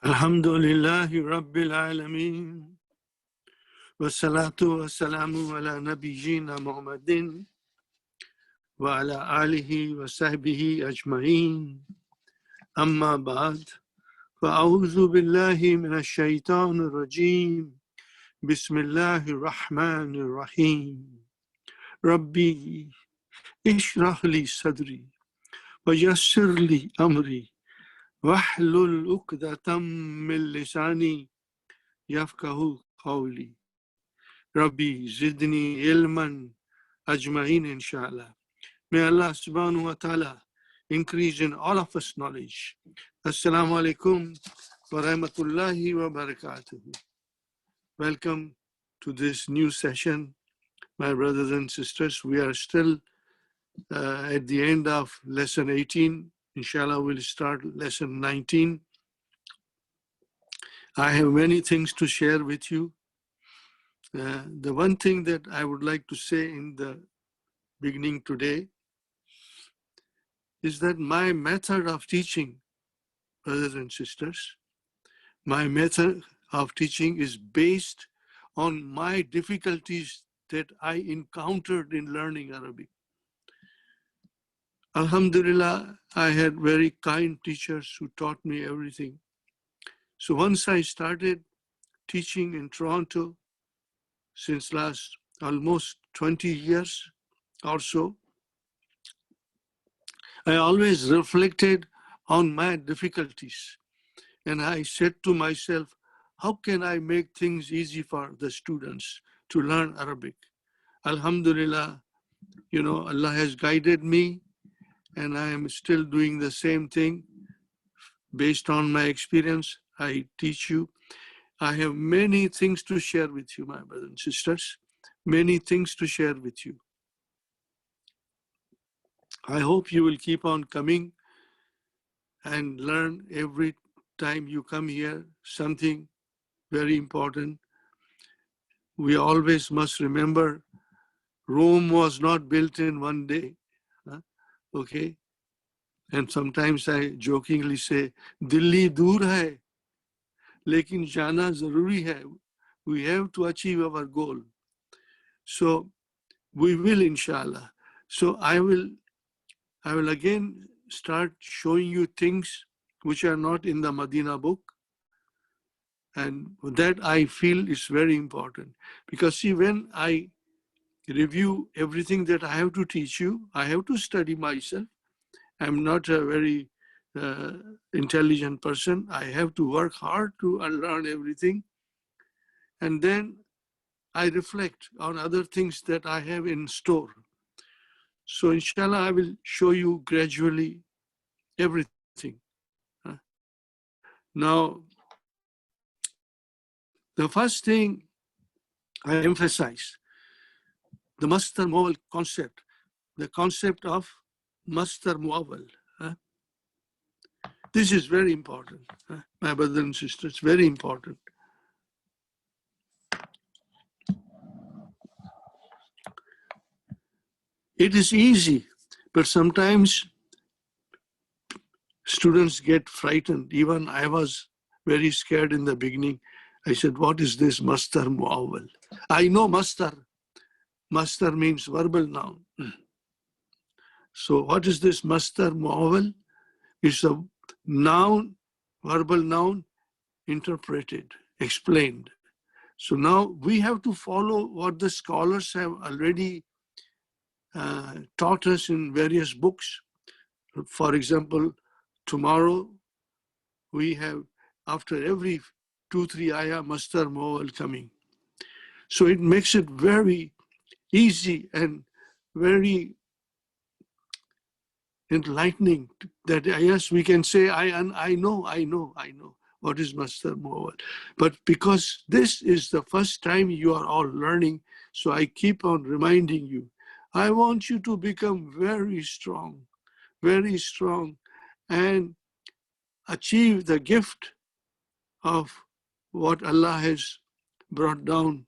Alhamdulillahi Rabbil Alameen. Wassalatu wassalamu ala nabiyyina Muhammadin wa ala alihi wa sahbihi ajma'een. Amma ba'd. Fa'awzu billahi minash shaitanir rajeem. Bismillahir rahmanir rahim. Rabbi ishrah li sadri wa yassir li amri wahlul uqdatam min lisani yafqahu qawli. Rabbi zidni ilman ajma'in inshallah. May Allah subhanahu wa ta'ala increase in all of us knowledge. Assalamu alaikum wa rahmatullahi wa barakatuh. Welcome to this new session, my brothers and sisters. We are still at the end of lesson 18. Inshallah, we'll start lesson 19. I have many things to share with you. The one thing that I would like to say in the beginning today is that my method of teaching, brothers and sisters, my method of teaching is based on my difficulties that I encountered in learning Arabic. Alhamdulillah, I had very kind teachers who taught me everything. So once I started teaching in Toronto, since last almost 20 years or so, I always reflected on my difficulties. And I said to myself, how can I make things easy for the students to learn Arabic? Alhamdulillah, Allah has guided me, and I am still doing the same thing. Based on my experience, I teach you. I have many things to share with you, my brothers and sisters. Many things to share with you. I hope you will keep on coming and learn every time you come here something very important. We always must remember Rome was not built in one day. Okay? And sometimes I jokingly say, Dilli dur hai, lekin jana zaruri hai. We have to achieve our goal. So we will, inshallah. So I will again start showing you things which are not in the Madina book. And that I feel is very important. Because see, when I review everything that I have to teach you, I have to study myself. I'm not a very intelligent person. I have to work hard to learn everything. And then I reflect on other things that I have in store. So inshallah, I will show you gradually everything. Now, the first thing I emphasize, the Masdar Muawwal concept, the concept of Masdar Muawwal. This is very important, my brothers and sisters, very important. It is easy, but sometimes students get frightened. Even I was very scared in the beginning. I said, what is this Masdar Muawwal? I know Masdar. Masdar means verbal noun. So what is this Masdar Muawwal? It's a noun, verbal noun, interpreted, explained. So now we have to follow what the scholars have already taught us in various books. For example, tomorrow we have, after every 2-3 ayah, Masdar Muawwal coming. So it makes it very easy and very enlightening that yes, we can say, I know what is Masdar Muawwal. But because this is the first time you are all learning, so I keep on reminding you, I want you to become very strong, and achieve the gift of what Allah has brought down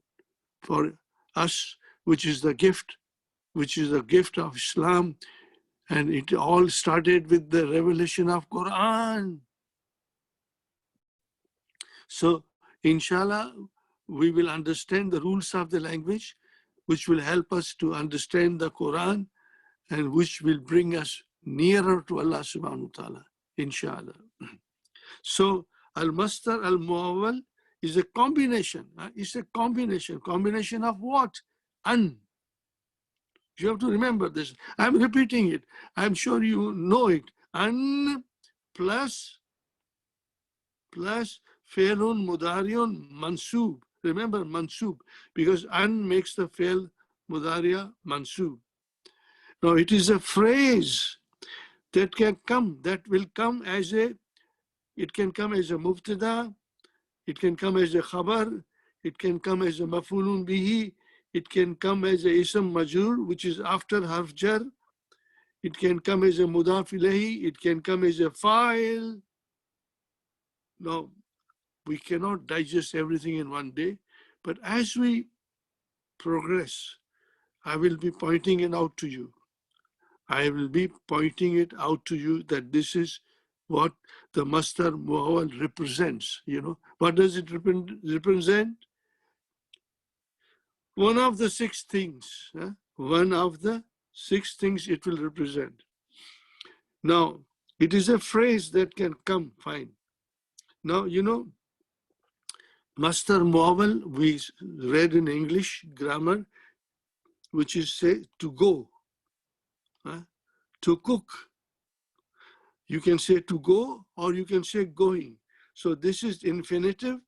for us, which is the gift of Islam. And it all started with the revelation of Quran. So, inshallah, we will understand the rules of the language, which will help us to understand the Quran and which will bring us nearer to Allah subhanahu wa ta'ala, inshallah. So, al-masdar al-muawwal is a combination. It's a combination. Combination of what? An. You have to remember this. I'm repeating it. I'm sure you know it. An plus fi'lun mudari'un mansub. Remember mansub, because an makes the fi'l mudari'a mansub. Now it is a phrase that will come as a, it can come as a mubtada, it can come as a khabar, it can come as a maf'ulun bihi, it can come as a ism majur, which is after harf jar, it can come as a mudaf ilayhi, it can come as a fa'il. Now, we cannot digest everything in one day, but as we progress, I will be pointing it out to you. I will be pointing it out to you that this is what the masdar muawwal represents. You know, what does it represent? One of the 6 things. One of the 6 things it will represent. Now, it is a phrase that can come, fine. Now, you know, masdar muawwal, we read in English grammar, which is say to go, to cook. You can say to go or you can say going. So this is infinitive,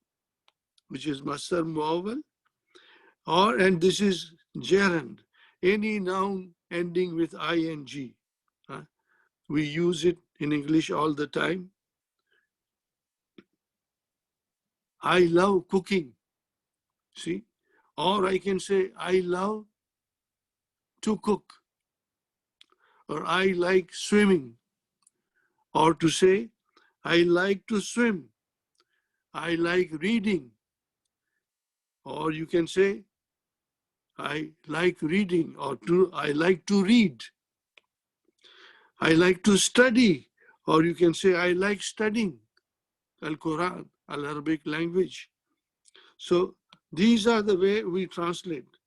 which is masdar muawwal, and this is gerund, any noun ending with ing. We use it in English all the time. I love cooking, see? Or I can say, I love to cook, or I like swimming, or to say, I like to swim, I like reading, or you can say, I like reading, or I like to read, I like to study, or you can say, I like studying Al-Quran, Al-Arabic language. So these are the way we translate,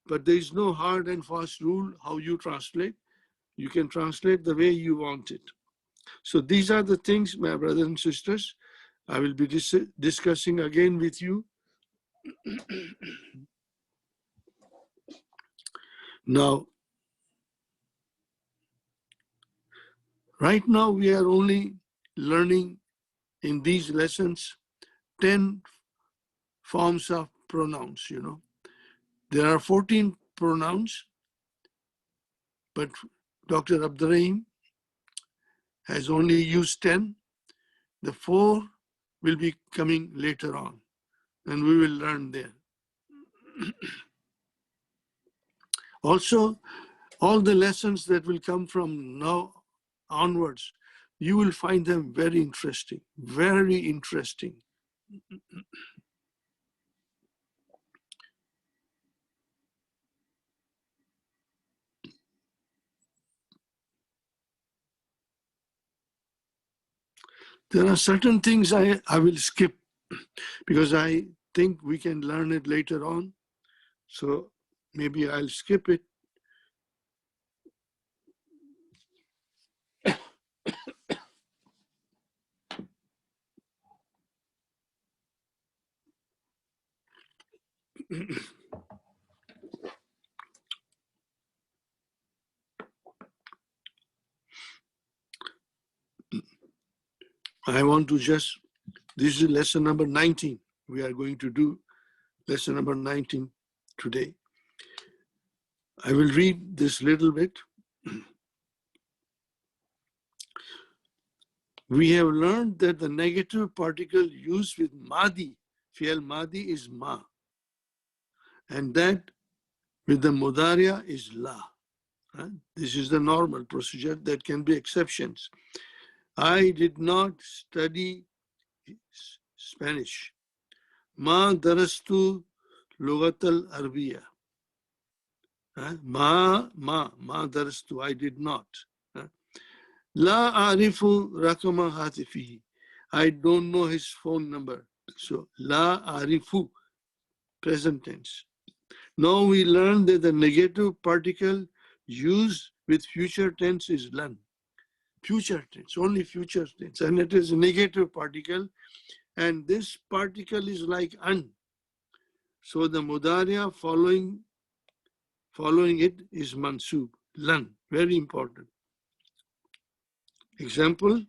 but there is no hard and fast rule how you translate. You can translate the way you want it. So these are the things, my brothers and sisters, I will be discussing again with you. Now, right now we are only learning in these lessons 10 forms of pronouns, you know. There are 14 pronouns, but Dr. Abdurrahim has only used 10. The 4 will be coming later on, and we will learn there. Also, all the lessons that will come from now onwards, you will find them very interesting, very interesting. There are certain things I will skip because I think we can learn it later on. So maybe I'll skip it. I want to just, this is lesson number 19. We are going to do lesson number 19 today. I will read this little bit. We have learned that the negative particle used with madi, fi'al madi is ma, and that with the mudariya is la. This is the normal procedure. There can be exceptions. I did not study Spanish. Ma darastu lughat al-Arabiya. Ma darastu, I did not. La arifu rakama hatifihi. I don't know his phone number. So, la arifu, present tense. Now we learn that the negative particle used with future tense is lan. Future tense, only future tense. And it is a negative particle. And this particle is like an. So the mudariya following it is mansub, lan. Very important. Example,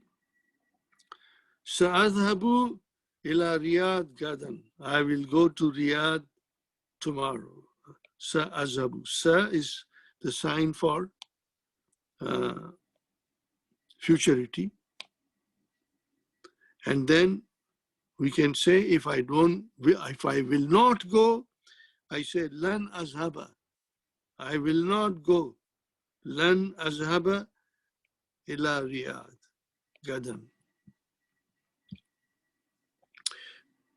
Sa'adhabu ila Riyadh gadan. I will go to Riyadh tomorrow. Sa'azhabu. Sa is the sign for futurity. And then we can say, if I will not go, I say lan azhaba. I will not go. Lan azhaba ila Riyadh gadan.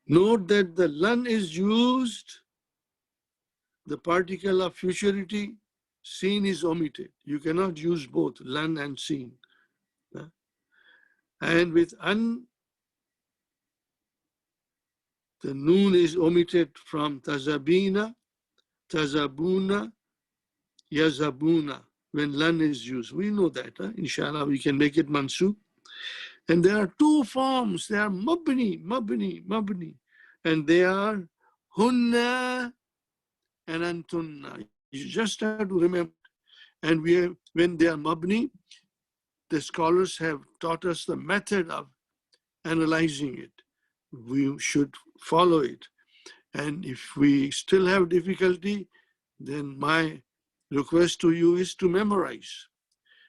Note that the lan is used, the particle of futurity, seen is omitted. You cannot use both lan and seen. And with an, the noon is omitted from tazabina, tazabuna, yazabuna, when lan is used. We know that, inshallah, we can make it mansub. And there are two forms. They are mabni. And they are hunna and antunna. You just have to remember. And when they are mabni, the scholars have taught us the method of analyzing it. We should follow it. And if we still have difficulty, then my request to you is to memorize.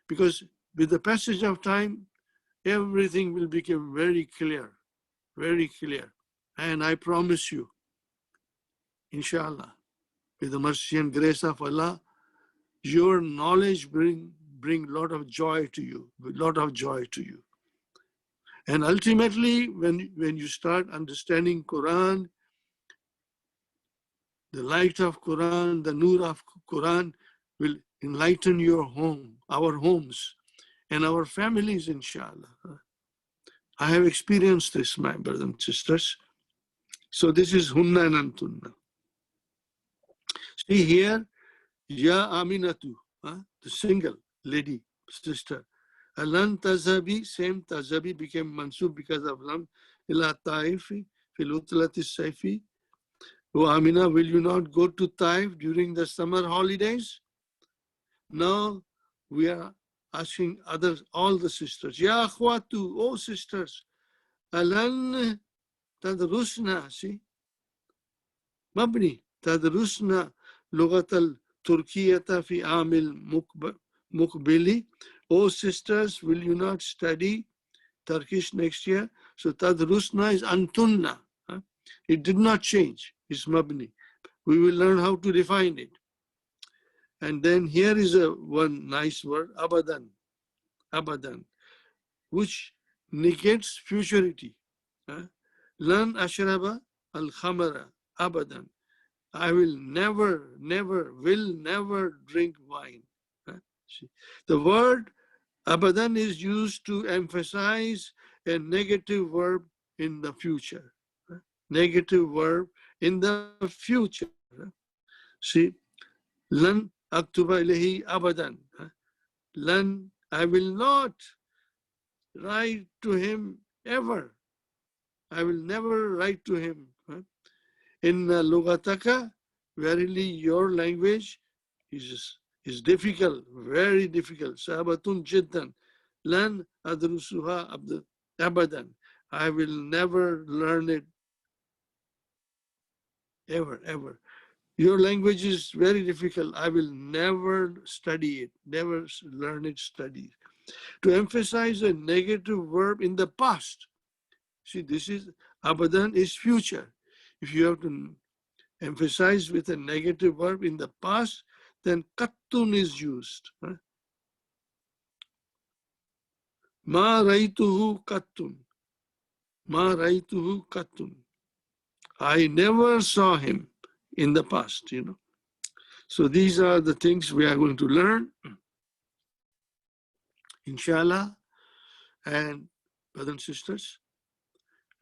Because with the passage of time, everything will become very clear, very clear. And I promise you, inshallah, with the mercy and grace of Allah, your knowledge bring a lot of joy to you, And ultimately, when you start understanding Quran, the light of Quran, the nur of Quran will enlighten your home, our homes, and our families, inshallah. I have experienced this, my brothers and sisters. So this is hunna and antunna. See here, ya aminatu, the single lady, sister. Alan tazabi, same tazabi became mansub because of lam. Ila taifi, fil utlati saifi. Oh Amina, will you not go to Taif during the summer holidays? Now we are asking all the sisters. Ya akhwatu, oh sisters. Alan tadrusna, see? Mabni, tadrusna lugat al-Turkiyata fi amil mukbili. Oh sisters, will you not study Turkish next year? So tadrusna is antunna. It did not change. It's mabni. We will learn how to define it. And then here is one nice word, abadan. Abadan, which negates futurity. Lan ashraba al-khamara, abadan. I will never drink wine. The word abadan is used to emphasize a negative verb in the future. Negative verb in the future. See, lan aktuba ilayhi abadan. Lan, I will not write to him ever. I will never write to him. In lugataka, verily your language is difficult, very difficult. Sabatun jiddan. Lan adrusuha abadan. I will never learn it ever. Your language is very difficult. I will never study it, never learn it, study it. To emphasize a negative verb in the past. See, this is, abadan is future. If you have to emphasize with a negative verb in the past, then kattun is used. Ma raituhu kattun. Ma raituhu kattun. I never saw him in the past, So these are the things we are going to learn, inshallah. And brothers and sisters,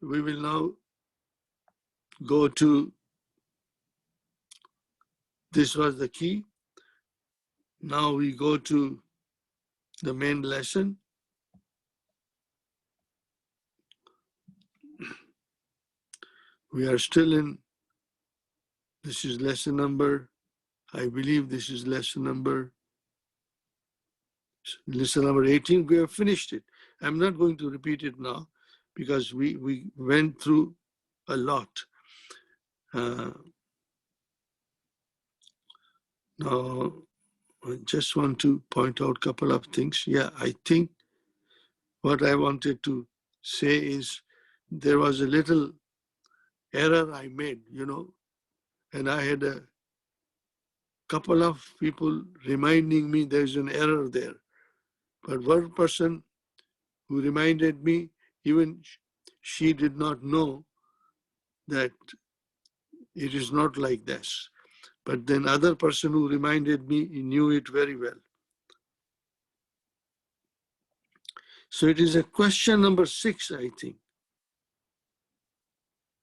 we will now go to, this was the key. Now we go to the main lesson. We are still in, this is lesson number, I believe this is lesson number 18. We have finished it. I'm not going to repeat it now because we went through a lot. Now, I just want to point out a couple of things. Yeah, I think what I wanted to say is there was a little error I made, and I had a couple of people reminding me there's an error there. But one person who reminded me, even she did not know that it is not like this. But then other person who reminded me, he knew it very well. So it is a question number 6, I think.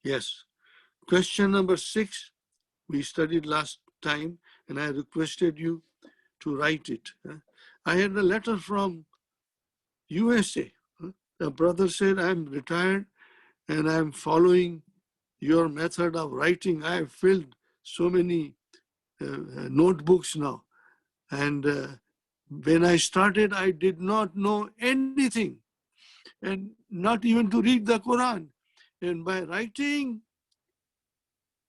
Yes. Question number 6, we studied last time, and I requested you to write it. I had a letter from USA. The brother said, I'm retired and I'm following your method of writing. I have filled so many notebooks now. And when I started, I did not know anything, and not even to read the Quran. And by writing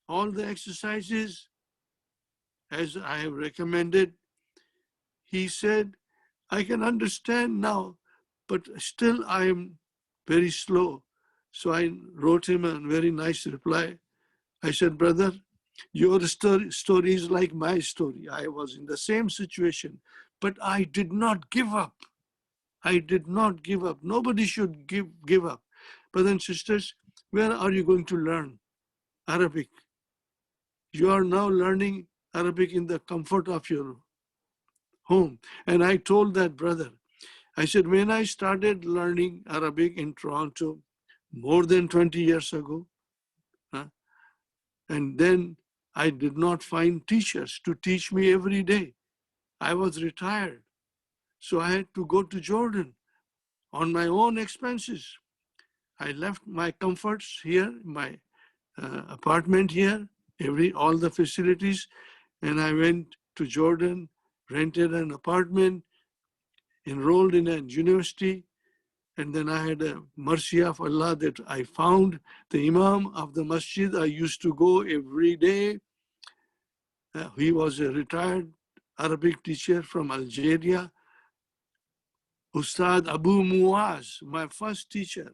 all the exercises, as I have recommended, he said, I can understand now, but still I am very slow. So I wrote him a very nice reply. I said, brother, your story is like my story. I was in the same situation, but I did not give up. I did not give up. Nobody should give up. Brothers and sisters, where are you going to learn Arabic? You are now learning Arabic in the comfort of your home. And I told that brother, I said, when I started learning Arabic in Toronto more than 20 years ago, and then I did not find teachers to teach me every day. I was retired. So I had to go to Jordan on my own expenses. I left my comforts here, my apartment here, all the facilities, and I went to Jordan, rented an apartment, enrolled in a university, and then I had a mercy of Allah that I found the Imam of the masjid. I used to go every day. He was a retired Arabic teacher from Algeria. Ustad Abu Muaz, my first teacher.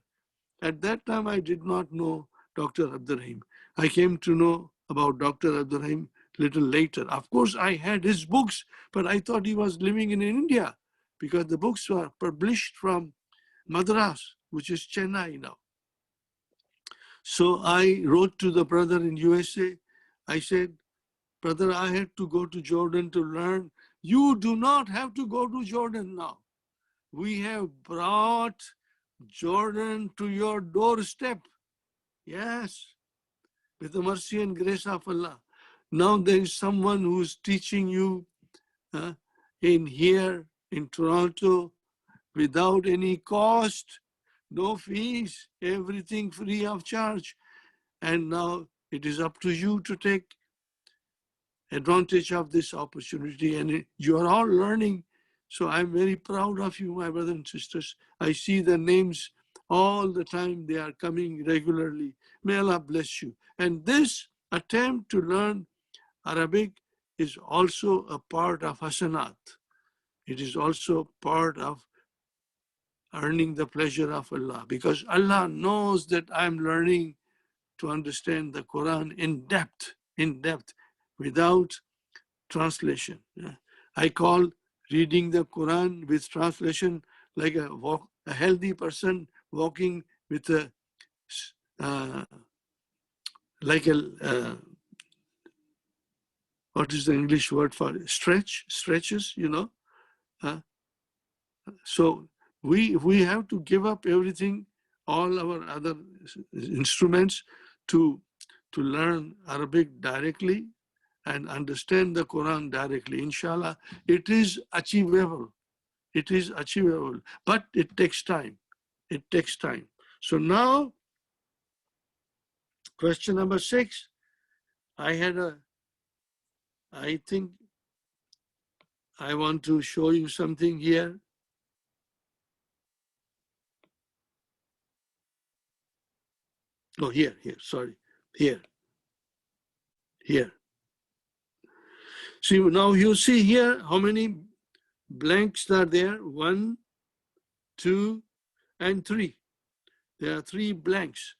At that time, I did not know Dr. Abdurrahim. I came to know about Dr. Abdurrahim little later. Of course, I had his books, but I thought he was living in India because the books were published from Madras, which is Chennai now. So I wrote to the brother in USA. I said, brother, I had to go to Jordan to learn. You do not have to go to Jordan now. We have brought Jordan to your doorstep. Yes, with the mercy and grace of Allah. Now there is someone who's teaching you in here in Toronto without any cost, no fees, everything free of charge. And now it is up to you to take advantage of this opportunity. And you are all learning. So I'm very proud of you, my brothers and sisters. I see the names all the time. They are coming regularly. May Allah bless you. And this attempt to learn Arabic is also a part of Hasanat. It is also part of earning the pleasure of Allah, because Allah knows that I'm learning to understand the Quran in depth, without translation. I call reading the Quran with translation like a healthy person walking with a, what is the English word for it? Stretches, So we have to give up everything, all our other instruments, to to learn Arabic directly and understand the Quran directly. Inshallah, it is achievable. It is achievable, but it takes time. It takes time. So now, question number 6. I think I want to show you something here. Oh, here, sorry. Here. See, now you see here how many blanks are there? 1, 2, and 3. There are 3 blanks.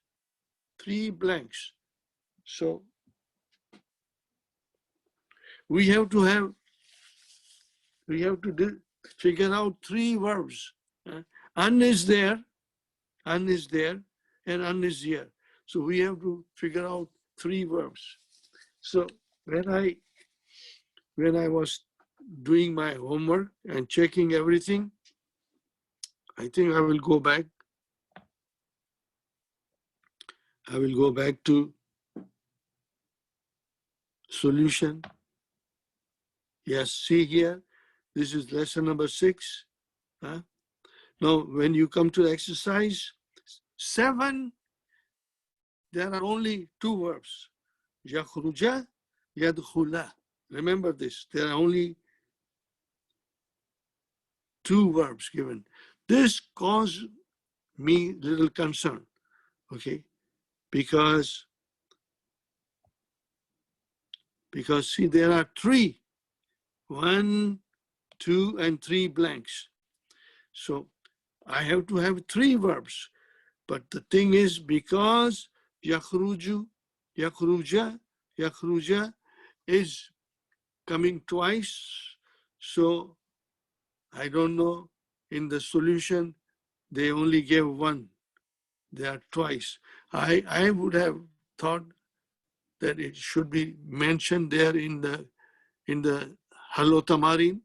3 blanks. So we have to figure out 3 verbs. An is there, and an is here. So we have to figure out 3 verbs. So when I was doing my homework and checking everything, I think I will go back. I will go back to solution. Yes, see here, this is lesson number 6. Now, when you come to exercise 7, there are only 2 verbs. Yakhruja, yadkhula. Remember this, there are only 2 verbs given. This caused me little concern, okay? Because see, there are 3, 1, 2, and 3 blanks. So I have to have 3 verbs. But the thing is, because yakhruju, yakhruja is coming twice, so I don't know, in the solution, they only gave 1. They are twice. I would have thought that it should be mentioned there in the Halo Tamarin,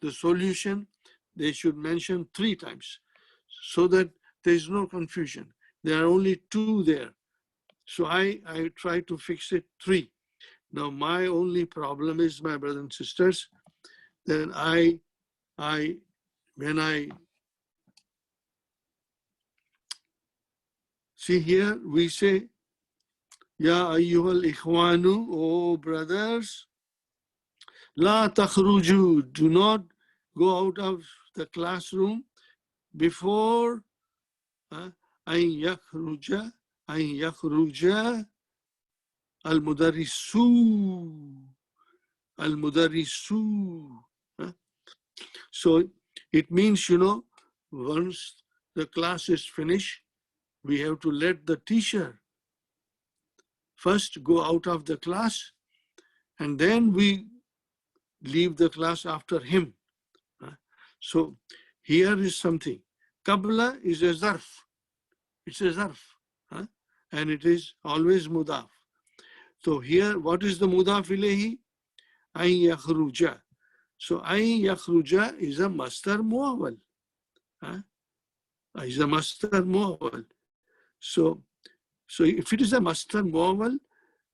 the solution, they should mention 3 times so that there is no confusion. There are only 2 there. So I try to fix it 3. Now my only problem is, my brothers and sisters, that when I see here, we say, Ya ayyuhal ikhwanu, oh brothers, la takhruju, do not go out of the classroom before an yakhruja al-mudarrisu. So it means, once the class is finished, we have to let the teacher first go out of the class, and then we leave the class after him. So here is something. Qabla is a zarf. It's a zarf. And it is always mudaf. So here, what is the mudaf ilayhi? An yakhruja. So an yakhruja is a masdar muawwal. Is a masdar muawwal. So if it is a masdar muawwal,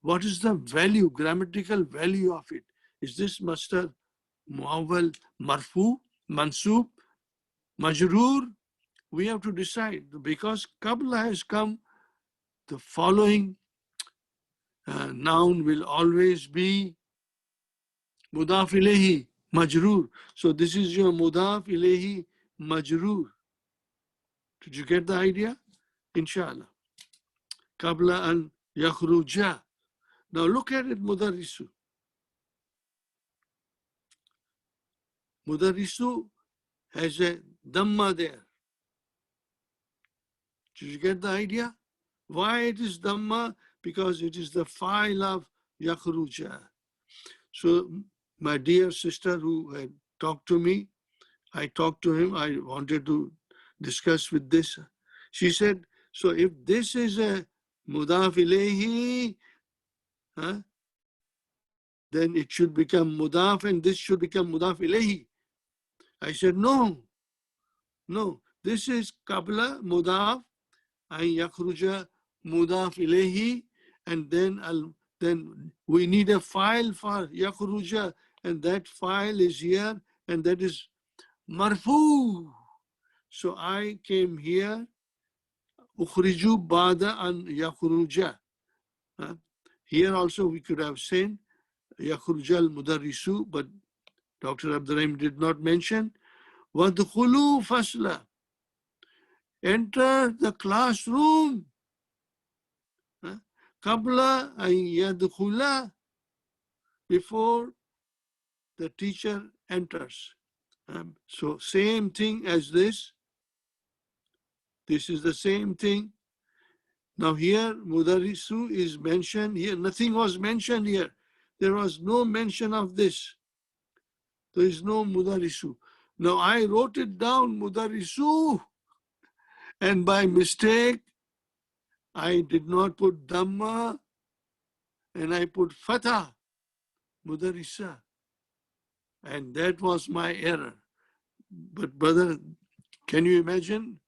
what is the value, grammatical value of it? Is this masdar muawwal marfu, mansub, majroor? We have to decide, because qabla has come, the following noun will always be mudaf ilayhi, majroor. So this is your mudaf ilayhi majroor. Did you get the idea? Inshallah. Qabla an yakhruja. Now look at it, mudarrisu. Mudarrisu has a dhamma there. Did you get the idea? Why it is dhamma? Because it is the file of yakhruja. So my dear sister who had talked to me, I talked to him, I wanted to discuss with this. She said, so if this is a mudaf ilayhi, then it should become mudaf and this should become mudaf ilayhi. I said, no, this is qabla mudaf, an yakhruja mudaf ilayhi, and then we need a file for yakhruja, and that file is here, and that is marfu. So I came here, ukhriju bada an yakhruja. Here also we could have said yakhruja al-mudarrisu, but Dr. Abdurrahim did not mention. Wadkhulu fasla. Enter the classroom. Qabla an yadkhula, before the teacher enters. So same thing as this. This is the same thing. Now here, mudarrisu is mentioned here. Nothing was mentioned here. There was no mention of this. There is no mudarrisu. Now I wrote it down, mudarrisu, and by mistake, I did not put dhamma, and I put fatha, mudarrisa. And that was my error. But brother, can you imagine?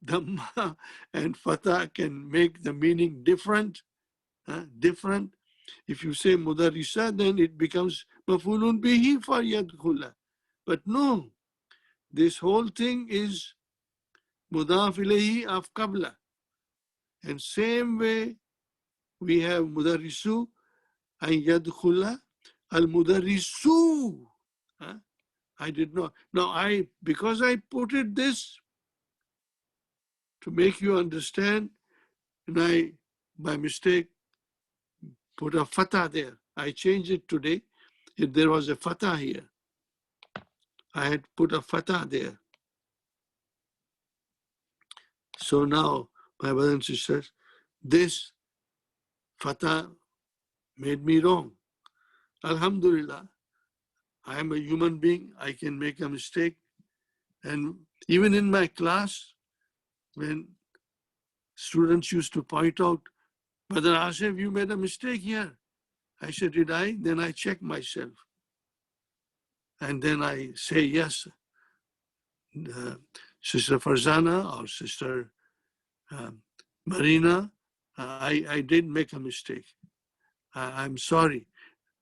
Dhamma and fatha can make the meaning different. Different. If you say mudarrisa, then it becomes mafulun bihi for yadkhula. But no, this whole thing is mudaf ilayhi of qabla. And same way we have mudarrisu and yadkhula al mudarrisu. I did not. Now because I put it this to make you understand, and I by mistake put a fatha there. I changed it today. If there was a fatha here, I had put a fatha there. So now, my brothers and sisters, this fatha made me wrong. Alhamdulillah, I am a human being. I can make a mistake. And even in my class, when students used to point out, Brother Asif, you made a mistake here. I said, did I? Then I check myself. And then I say, yes, Sister Farzana or Sister Marina, I did make a mistake. I'm sorry.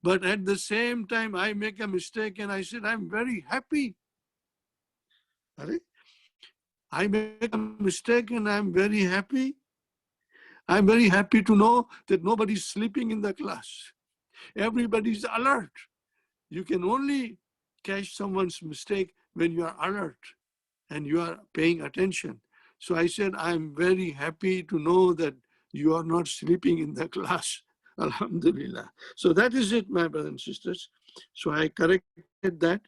But at the same time, I make a mistake and I said, I'm very happy. I make a mistake and I'm very happy. I'm very happy to know that nobody's sleeping in the class. Everybody's alert. You can only catch someone's mistake when you are alert and you are paying attention. So I said, I'm very happy to know that you are not sleeping in the class. Alhamdulillah. So that is it, my brothers and sisters. So I corrected that.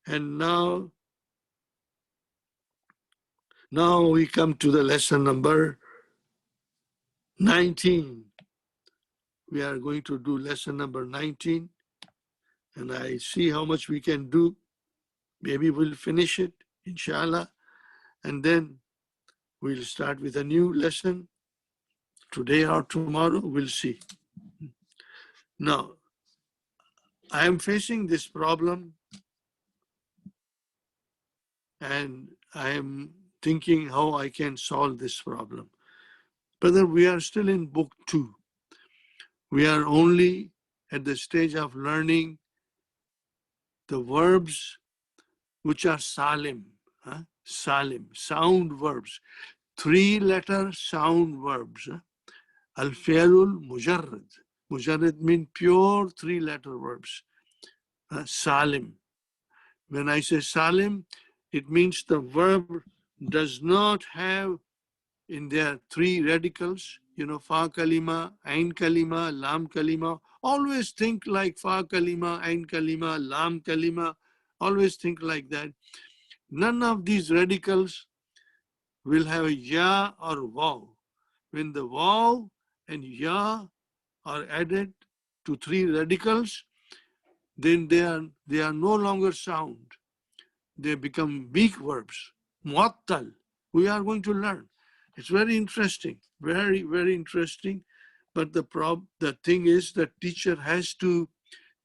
And now we come to the lesson number 19. We are going to do lesson number 19. And I see how much we can do. Maybe we'll finish it, inshallah. And then we'll start with a new lesson. Today or tomorrow, we'll see. Now, I am facing this problem and I am thinking how I can solve this problem. Brother, we are still in book 2. We are only at the stage of learning the verbs which are salim, salim, sound verbs, 3-letter sound verbs. Al-fi'lul mujarrad. Mujarrad means pure 3-letter verbs. Salim. When I say salim, it means the verb does not have in their 3 radicals, fa kalima, ain kalima, lam kalima. Always think like fa kalima, ain kalima, lam kalima. Always think like that. None of these radicals will have a ya or waw. When the waw and ya are added to 3 radicals, then they are no longer sound. They become weak verbs. Muattal. We are going to learn. It's very interesting, very, very interesting. But the thing is that teacher has to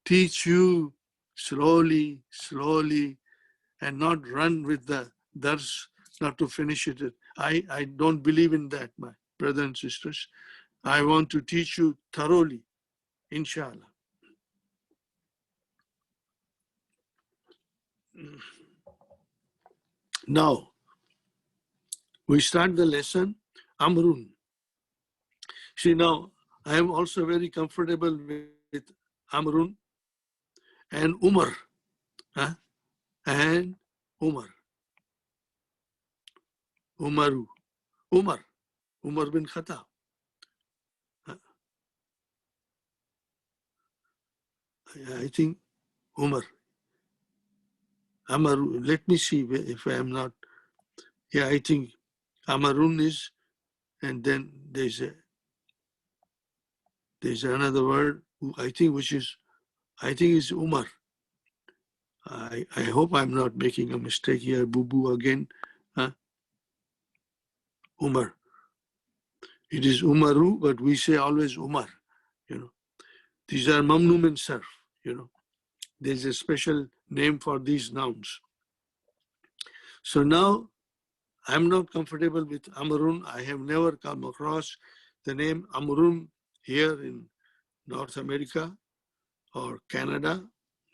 teach you slowly, slowly, and not run with the dars, not to finish it. I don't believe in that, my brothers and sisters. I want to teach you thoroughly, inshallah. Now, we start the lesson, Amrun. See, now, I am also very comfortable with Amrun and Umar. Huh? And Umar. Umaru. Umar bin Khattab. I think Umar. Amaru. Let me see if I am not. Yeah, I think Amarun is, and then there's another word. I think is Umar. I hope I'm not making a mistake here. Boo boo again. Umar. It is Umaru, but we say always Umar. These are mamnum and sarf. There's a special name for these nouns. So now I'm not comfortable with Amrun. I have never come across the name Amrun here in North America or Canada,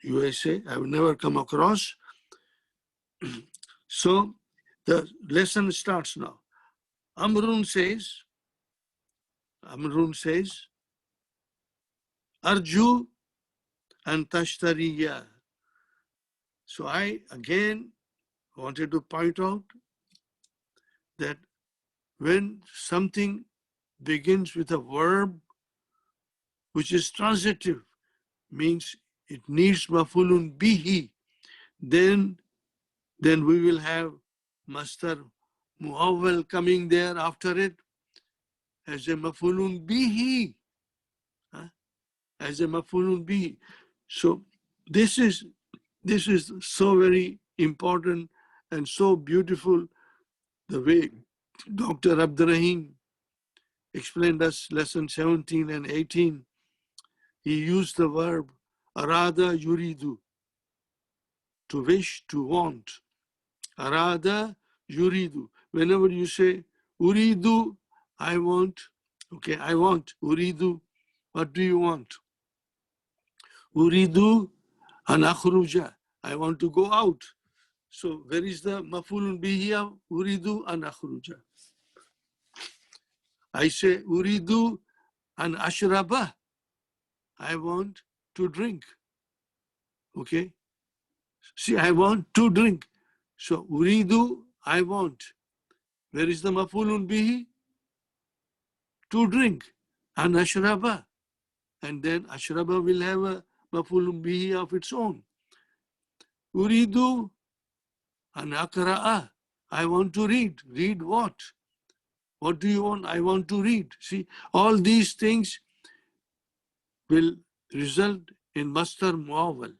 USA. I've never come across. So the lesson starts now. Amrun says, Arju and Tashtariya. So I again wanted to point out that when something begins with a verb which is transitive, means it needs mafulun bihi, then we will have mastar muawwal coming there after it as a mafulun bihi, as a mafulun bihi. So this is so very important and so beautiful, the way Dr. Abdurrahim explained us lesson 17 and 18. He used the verb arada yuridu, to wish, to want. Arada yuridu. Whenever you say uridu, I want, okay, I want. Uridu, what do you want? Uridu an akhruja, I want to go out. So where is the mafulun bihi? Uridu an akhruja. I say uridu an ashraba, I want to drink. Okay. See, I want to drink. So uridu, I want. Where is the mafulun bihi? To drink. An ashraba. And then ashraba will have a mafulun bihi of its own. Uridu an akra'a, I want to read. Read what? What do you want? I want to read. See, all these things will result in mastar muawwal,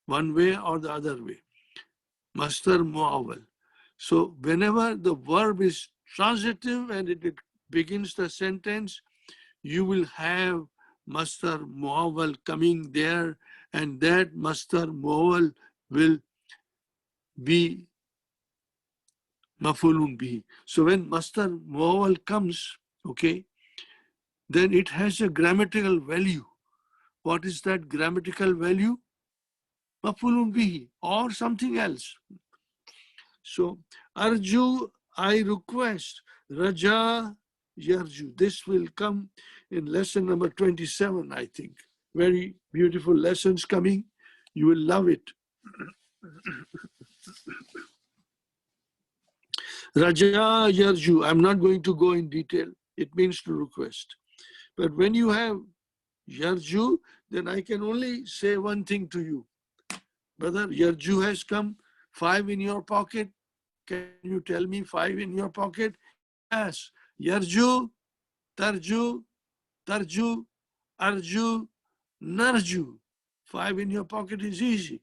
one way or the other way. Mastar muawwal. So whenever the verb is transitive and it begins the sentence, you will have mastar muawwal coming there, and that mastar muawwal will be mafulun bihi. So when mastar muawwal comes, okay, then it has a grammatical value. What is that grammatical value? Mafulun bihi or something else. So arju, I request. Raja, yarju. This will come in lesson number 27, I think. Very beautiful lessons coming. You will love it. Raja, yarju. I'm not going to go in detail. It means to request. But when you have yarju, then I can only say one thing to you. Brother, yarju has come. 5 in your pocket. Can you tell me 5 in your pocket? Yes. Yarju, tarju, tarju, arju, narju. 5 in your pocket is easy.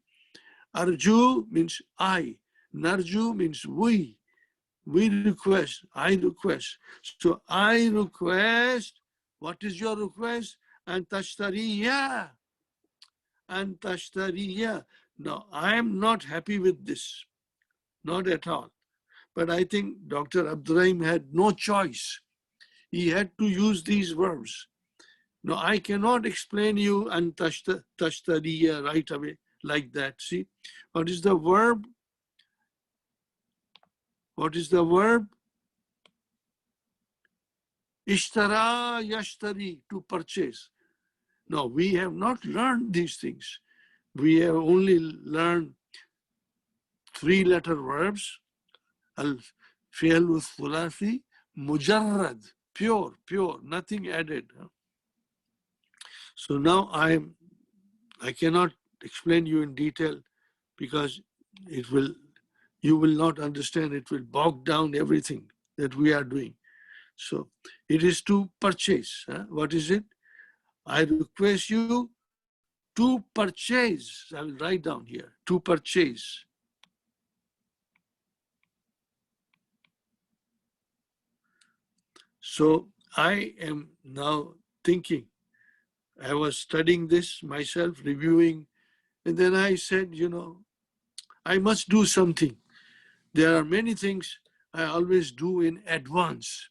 Arju means I. Narju means we. We request. I request. So I request. What is your request? Antashtariya. Antashtariya. Now, I am not happy with this. Not at all. But I think Dr. Abdurrahim had no choice. he had to use these verbs. Now, I cannot explain you and tashtariya right away like that. See, what is the verb? What is the verb? Ishtara yashtari, to purchase. No, we have not learned these things. We have only learned three-letter verbs. Al-fi'lu thulathi, mujarrad, pure, nothing added. So now I cannot explain you in detail because you will not understand. It will bog down everything that we are doing. So it is to purchase. What is it? I request you to purchase. I will write down here, to purchase. So I am now thinking, I was studying this myself, reviewing, and then I said, I must do something. There are many things I always do in advance.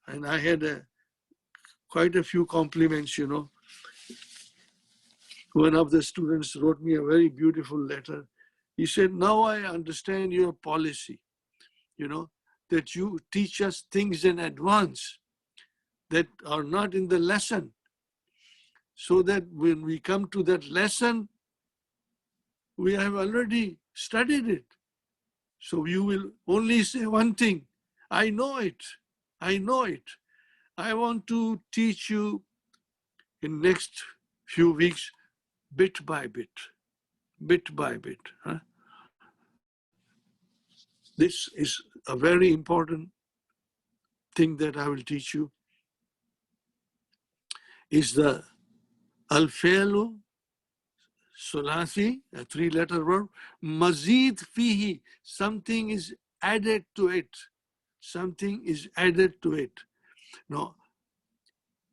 And I had quite a few compliments, One of the students wrote me a very beautiful letter. He said, now I understand your policy, that you teach us things in advance that are not in the lesson, so that when we come to that lesson, we have already studied it. So you will only say one thing, I know it, I know it. I want to teach you in next few weeks, bit by bit. This is a very important thing that I will teach you, is the al-fi'lu sulasi, a three-letter verb, mazid fihi, something is added to it. Something is added to it. Now,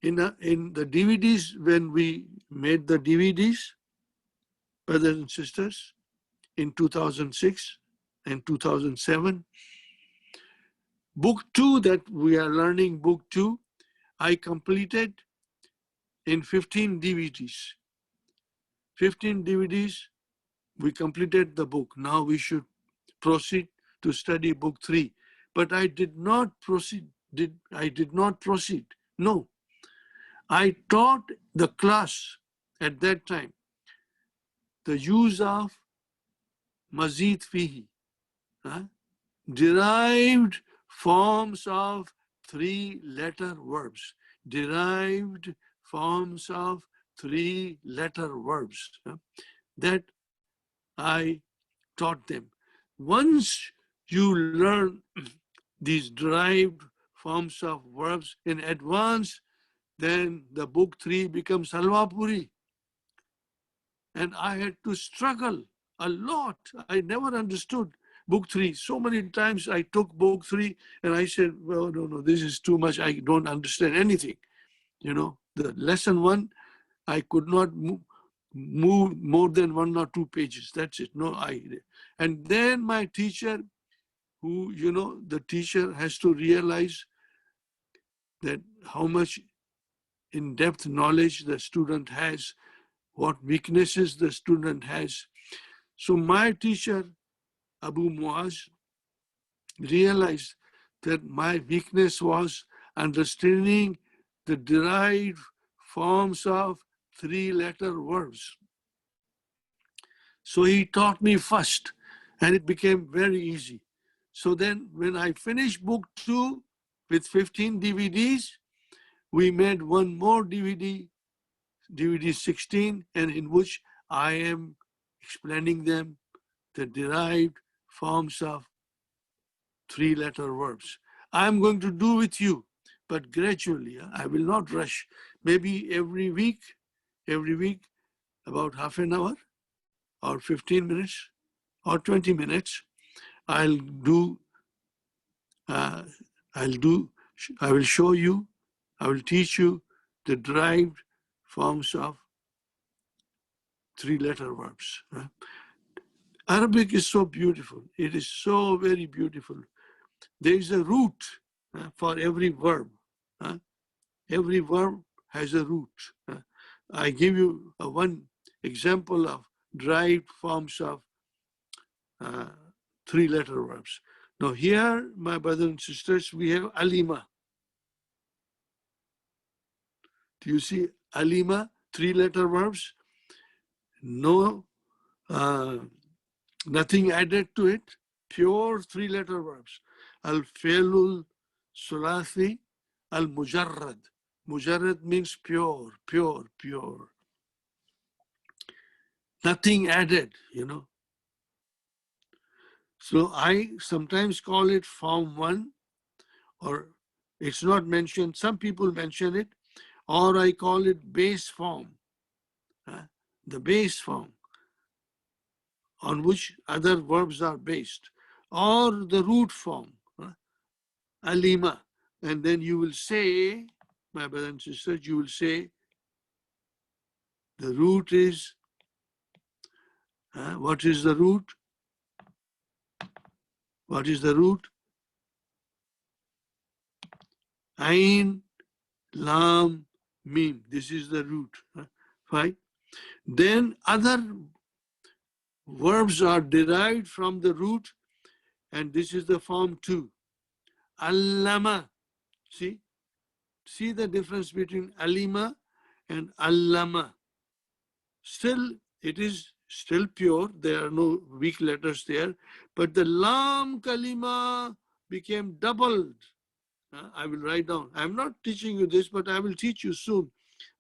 in the DVDs, when we made the DVDs, brothers and sisters, in 2006 and 2007, book 2 that we are learning, book 2, I completed in 15 DVDs. 15 DVDs, we completed the book. Now we should proceed to study book 3. But I did not proceed. No. I taught the class at that time the use of mazid fihi, derived forms of three-letter verbs. Derived forms of three-letter verbs that I taught them. Once you learn these derived forms of verbs in advance, then the book 3 becomes halwa puri. And I had to struggle a lot. I never understood book 3. So many times I took book 3 and I said, well, no, this is too much. I don't understand anything. The lesson 1, I could not move more than 1 or 2 pages. That's it. And then my teacher, who, the teacher has to realize that how much in-depth knowledge the student has, what weaknesses the student has. So my teacher, Abu Muaz, realized that my weakness was understanding the derived forms of three-letter verbs. So he taught me first, and it became very easy. So then when I finished book 2 with 15 DVDs, we made one more DVD 16, and in which I am explaining them the derived forms of three-letter verbs. I'm going to do with you, but gradually. I will not rush. Maybe every week, about half an hour or 15 minutes or 20 minutes, I will show you, I will teach you the derived forms of three-letter verbs. Arabic is so beautiful. It is so very beautiful. There is a root for every verb. Every verb has a root. I give you one example of derived forms of three-letter verbs. Now here, my brothers and sisters, we have alima. Do you see alima, three-letter verbs? No, nothing added to it. Pure three-letter verbs. Al-fi'lul sulathi, al-mujarrad. Mujarrad means pure, pure, pure. Nothing added, you know. So I sometimes call it form 1, or it's not mentioned. Some people mention it, or I call it base form, the base form on which other verbs are based, or the root form, alima. And then you will say, my brothers and sisters, you will say the root is, what is the root? What is the root? Ain, lam, mim. This is the root. Fine. Then other verbs are derived from the root, and this is the form 2. Allama. See the difference between alima and allama. Still, it is still pure. There are no weak letters there, but the lam kalima became doubled. I will write down. I'm not teaching you this, but I will teach you soon.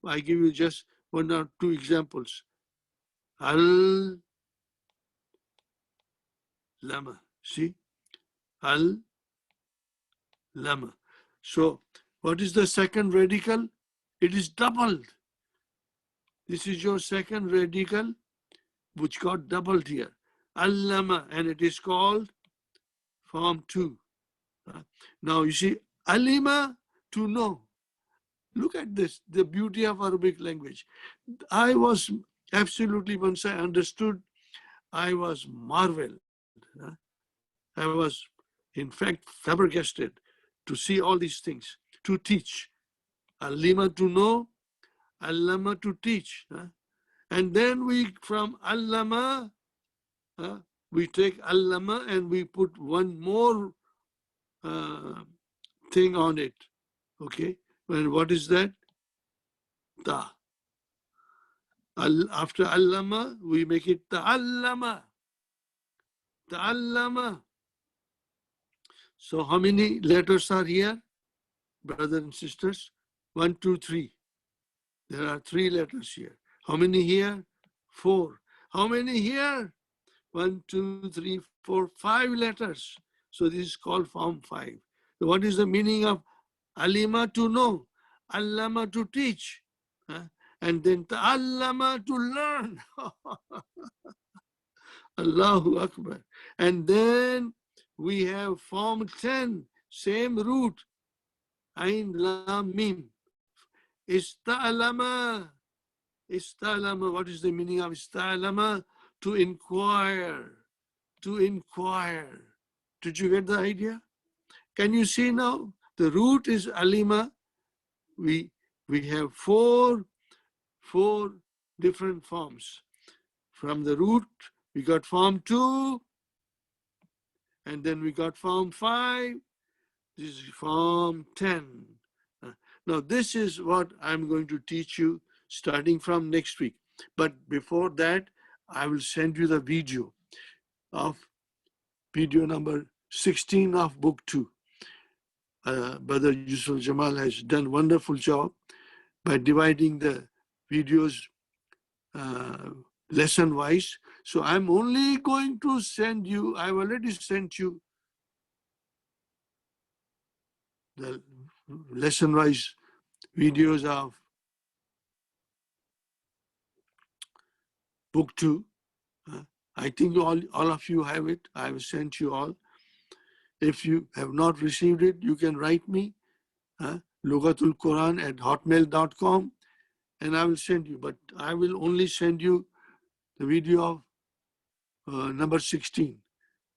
I give you just 1 or 2 examples. Al lama. See? Al lama. So, what is the second radical? It is doubled. This is your second radical, which got doubled here. Al lama, and it is called form 2. Now, you see, alima, to know. Look at this, the beauty of Arabic language. I was absolutely, once I understood, I was marveled. I was, in fact, flabbergasted to see all these things, to teach. Alima, to know, allama, to teach. And then we, from allama, we take allama and we put one more thing on it. Okay? And what is that? Ta. After allama, we make it ta'allama. Ta'allama. So how many letters are here, brothers and sisters? 1, 2, 3. There are 3 letters here. How many here? 4. How many here? 1, 2, 3, 4, 5 letters. So this is called form 5. So what is the meaning of alima, to know, allama, to teach, and then ta'allama, to learn. Allahu Akbar. And then we have form 10, same root, ain, lam, mim. Ista'lama. Ista'lama. What is the meaning of ista'lama? To inquire. To inquire. Did you get the idea? Can you see now? The root is alima. We have four different forms. From the root, we got form 2, and then we got form 5. This is form 10. Now, this is what I'm going to teach you starting from next week. But before that, I will send you the video number 16 of book 2. Brother Yusuf Jamal has done a wonderful job by dividing the videos lesson-wise. So I'm only going to send you, I've already sent you the lesson-wise videos of book 2. I think all of you have it. I have sent you all. If you have not received it, you can write me, lugatulquran@hotmail.com, and I will send you. But I will only send you the video of number 16,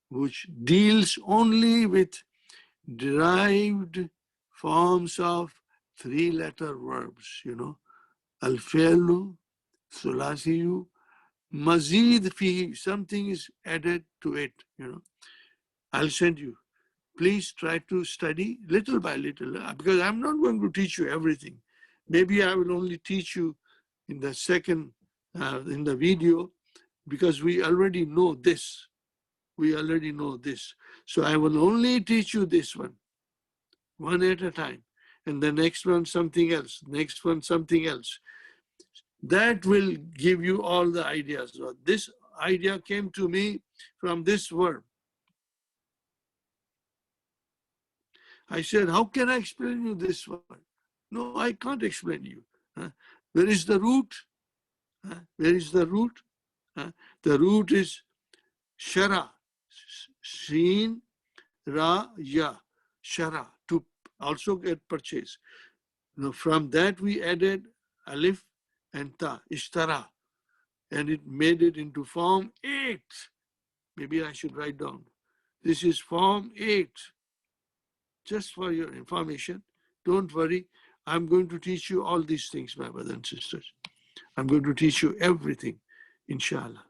which deals only with derived forms of three-letter verbs, Al-fi'lu, thulasiyu, mazid fihi, something is added to it, I'll send you. Please try to study little by little, because I'm not going to teach you everything. Maybe I will only teach you in the second, in the video, because we already know this. We already know this. So I will only teach you this one at a time. And the next one, something else. Next one, something else. That will give you all the ideas. So this idea came to me from this verb. I said, how can I explain you this word? No, I can't explain you. Where is the root? Where is the root? The root is shara, seen, ra, ya, shara, to also get purchase. Now from that we added alif and ta, ishtara, and it made it into form 8. Maybe I should write down. This is form 8. Just for your information, don't worry. I'm going to teach you all these things, my brothers and sisters. I'm going to teach you everything, inshallah.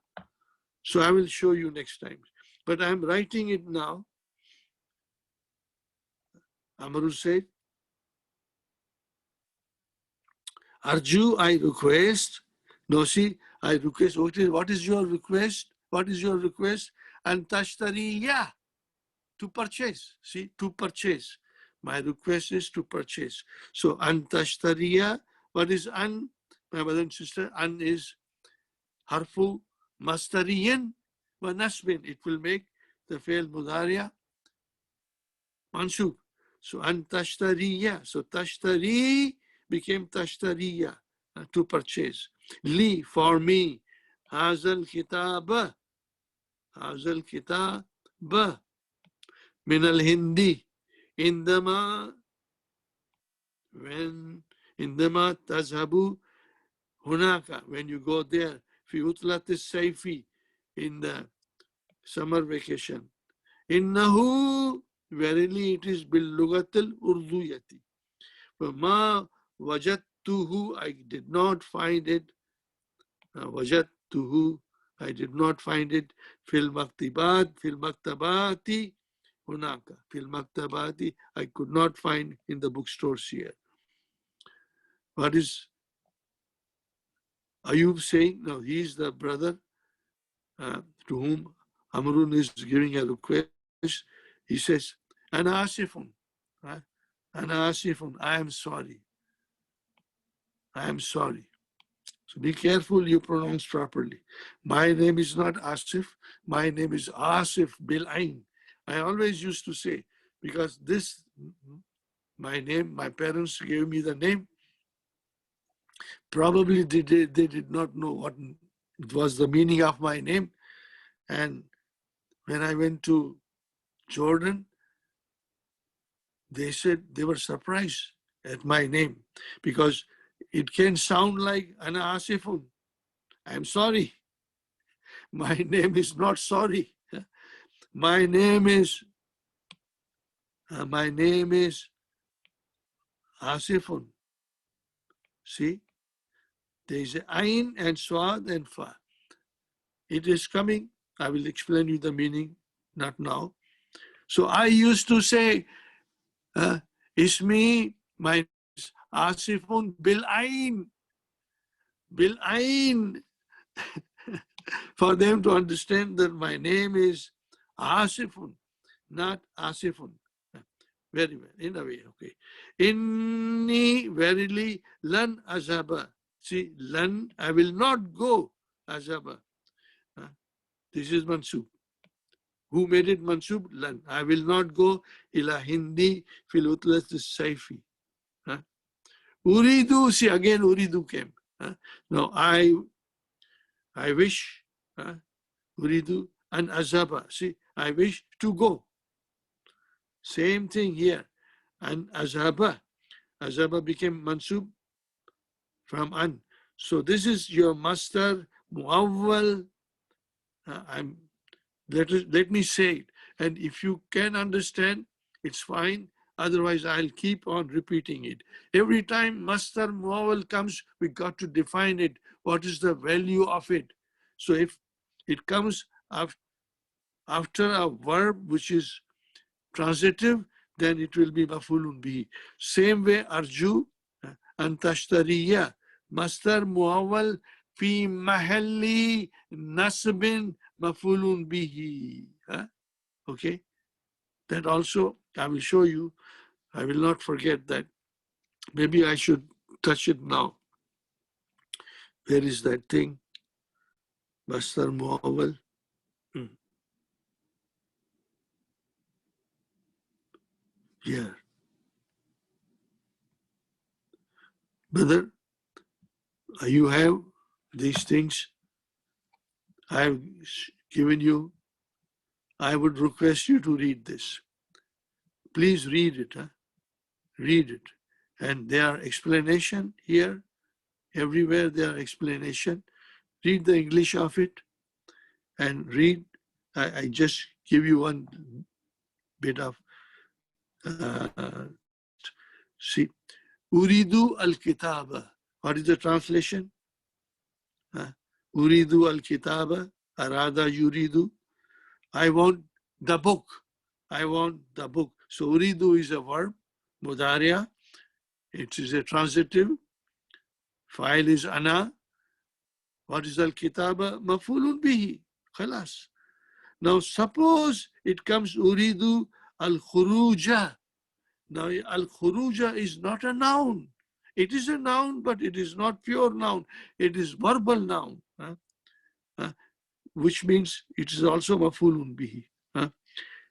So I will show you next time. But I'm writing it now. Amaru said, Arju, I request. No, see, I request. What is your request? What is your request? And tashtariya, to purchase. See, to purchase. My request is to purchase. So, an tashtariya, what is an? My brother and sister, an is harfu mastariyan wa nasbin. It will make the fail mudariya mansub. So, an tashtariya. So, tashtari became tashtariya, to purchase. Li, for me. Hazal kitab. Hazal kitab. Min al Hindi. Indama, tazhabu hunaka, when you go there, fi utlat sayfi, in the summer vacation. Innahu, verily it is bil lugatil urduyati. Ma wajadtuhu, I did not find it. Wajadtuhu, I did not find it. Fil maktabati. Hunaka, fil maktabati, I could not find in the bookstores here. What is Ayub saying? Now, he is the brother to whom Amrun is giving a request. He says, Ana asifun. Ana asifun, I am sorry. I am sorry. So be careful you pronounce properly. My name is not Asif. My name is Asif Bil Ain. I always used to say, because this, my name, my parents gave me the name. Probably they did not know what it was the meaning of my name. And when I went to Jordan, they said they were surprised at my name because it can sound like Ana Asifun. I'm sorry. My name is not sorry. My name is Asifun. See, there is Ain and Swad and Fa. It is coming. I will explain you the meaning, not now. So I used to say, Ismi, my Asifun Bil Ain. Bil Ain. For them to understand that my name is Asifun, not Asifun. Very well, in a way, okay. Inni, verily, lan azaba. See, lan, I will not go, azaba. This is mansub. Who made it mansub? Lan. I will not go ila Hindi fil utlat saifi. Uridu, see, again uridu came. Now, I wish, uridu, an azaba. See, I wish to go. Same thing here. And azhaba. Azhaba became mansub from an. So this is your master muawwal. Let me say it. And if you can understand, it's fine. Otherwise, I'll keep on repeating it. Every time masdar muawwal comes, we got to define it. What is the value of it? So if it comes after a verb which is transitive, then it will be maf'ulun bihi. Same way, arju, antashtariya, masdar muawwal fi mahalli nasbin maf'ulun bihi. Okay, that also I will show you. I will not forget that. Maybe I should touch it now. Where is that thing? Masdar muawwal. Yeah. Brother, you have these things I have given you. I would request you to read this. Please read it. Read it. And there are explanation here. Everywhere there are explanation. Read the English of it and read. I just give you one bit of see. Uridu al-kitaba. What is the translation? Uridu al-kitaba. Arada yuridu. I want the book. I want the book. So uridu is a verb, mudariya. It is a transitive. File is ana. What is al-kitaba? Maf'ulun bihi. Khalas. Now suppose it comes uridu al-khuruja. Now al-khuruja is not a noun. It is a noun, but it is not pure noun. It is verbal noun, which means it is also maf'ulun bihi.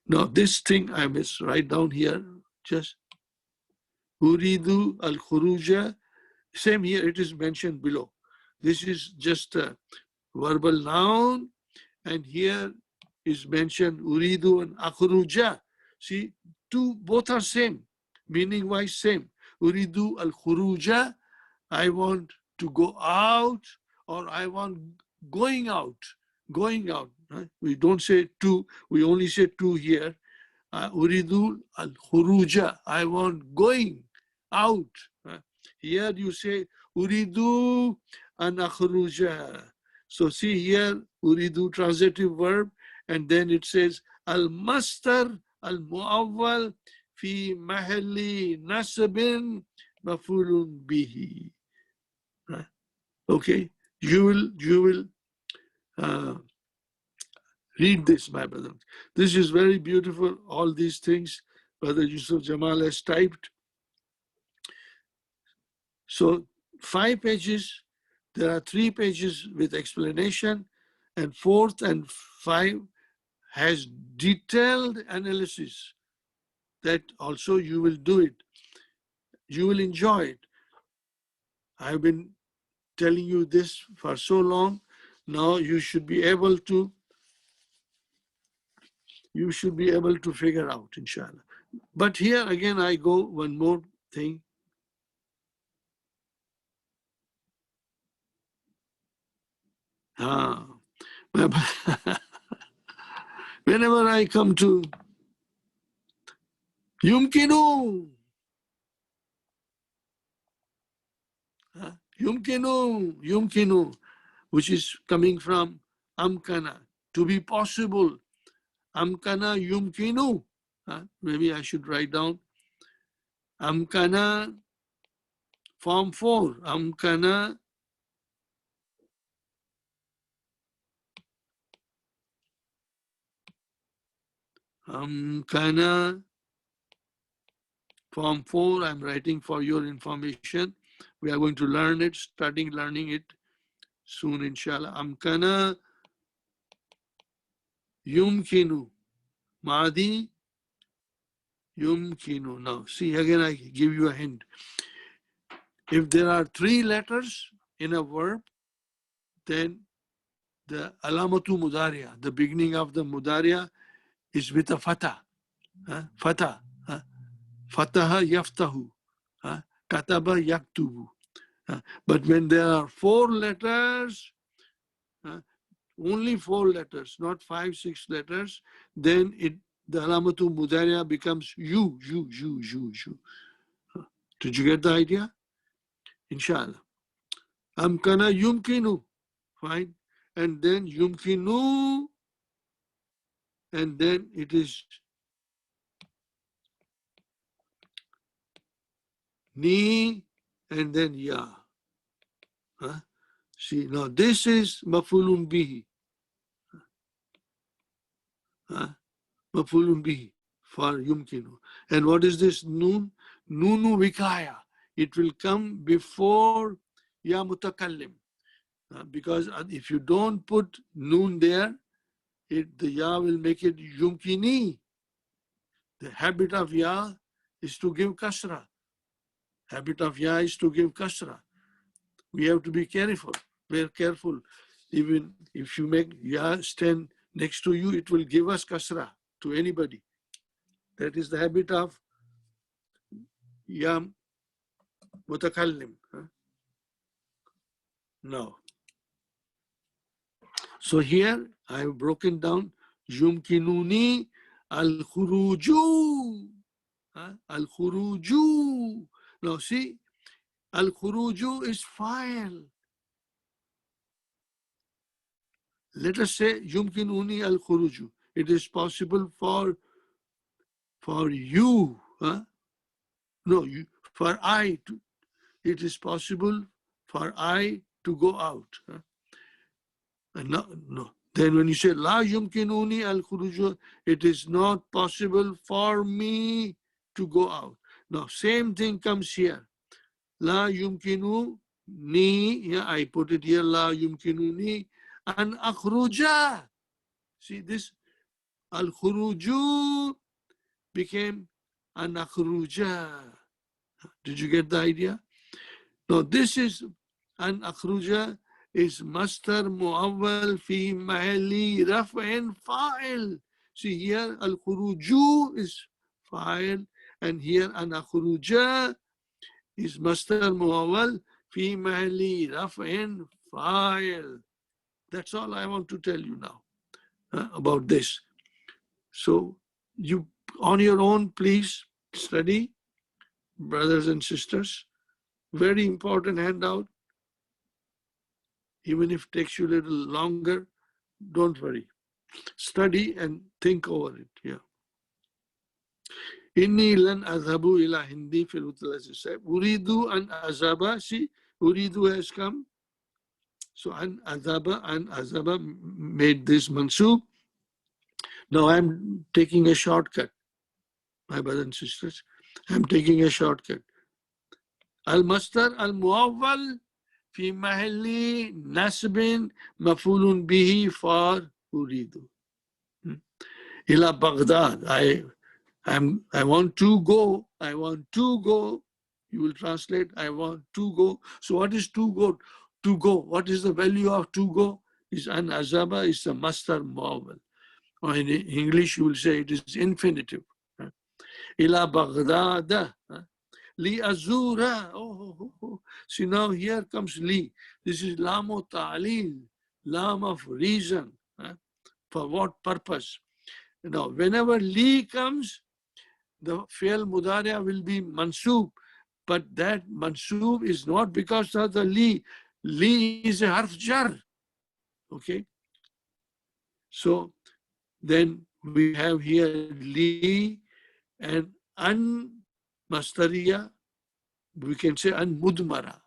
Now this thing I must write down here. Just uridu al-khuruja. Same here, it is mentioned below. This is just a verbal noun, and here is mentioned uridu and akhruja. See, both are same, meaning wise same. Uridu al-khuruja, I want to go out, or I want going out. Going out. We don't say to, we only say to here. Uridu al-khuruja, I want going out. Here you say uridu an akhruja. So see here, uridu transitive verb, and then it says al-masdar al-muawwal fi mahalli nasbin maf'ulun bihi. Okay, you will read this, my brother. This is very beautiful. All these things Brother Yusuf Jamal has typed. So 5 pages, there are 3 pages with explanation, and 4th and 5 has detailed analysis. That also you will do it. You will enjoy it. I've been telling you this for so long. Now you should be able to figure out, inshallah. But here again, I go one more thing. Whenever I come to yumkinu, yumkinu, which is coming from amkana, to be possible. Amkana yumkinu. Maybe I should write down amkana form 4. Amkana form 4. I'm writing for your information. We are going to learn it, starting learning it soon, inshallah. Amkana yumkinu. Madi yumkinu. Now, see, again, I give you a hint. If there are 3 letters in a verb, then the alamatu mudariya, the beginning of the mudariya, is with a fatah. Fatah. Fataha yaftahu. Kataba yaktubu. But when there are 4 letters, only 4 letters, not 5, 6 letters, then the alamatul mudari'a becomes you. Did you get the idea? Inshallah. Amkana yumkinu. Fine. And then yumkinu. And then it is ni and then ya. Huh? See, now this is mafulun bihi. Huh? Mafulun bihi for yumkinu. And what is this noon? Nunu vikaya. It will come before ya mutakallim. Because if you don't put noon there, the ya will make it yumkini. The habit of ya is to give kasra. Habit of ya is to give kasra. We have to be careful, very careful. Even if you make ya stand next to you, it will give us kasra to anybody. That is the habit of ya mutakallim. No. So here I have broken down yumkinuni al-khuruju. Al-khuruju. Now see, al-khuruju is file. Let us say yumkinuni al-khuruju. It is possible for you. No, for I to. It is possible for I to go out. No. Then when you say la yumkinuni al-khuruju, it is not possible for me to go out. Now same thing comes here. La yumkinu ni, yeah, I put it here, la yumkinu ni an akhruja. See this, al-khuruju became an akhruja. Did you get the idea? Now this is an akhruja is mastar muawwal fi mahalli raf'in fa'il. See here, al-khuruju is fa'il, and here an akhruja is mastar muawwal fi mahalli raf'in fa'il. That's all I want to tell you now about this. So you on your own, please study, brothers and sisters. Very important handout. Even if it takes you a little longer, don't worry. Study and think over it. Yeah. Inni lan azhabu ila hindi fil utalasi. Uridu an azaba. See, uridu has come. So an azaba made this mansub. Now I'm taking a shortcut, my brothers and sisters. I'm taking a shortcut. Al-mastar al-muawwal fi mahalli nasbin mafulun bihi for uridu. Ila Baghdad. I want to go. I want to go. You will translate, I want to go. So what is to go? To go. What is the value of to go? Is an azaba is a mastar muawwal. Or in English, you will say it is infinitive. Ila Baghdad. Li azura. See, now here comes li. This is lam o ta'lil, lam of reason. For what purpose? Now, whenever li comes, the fi'l mudari'a will be mansub. But that mansub is not because of the li. Li is a harf jar. Okay? So, then we have here li and an mastariya, we can say an mudmara,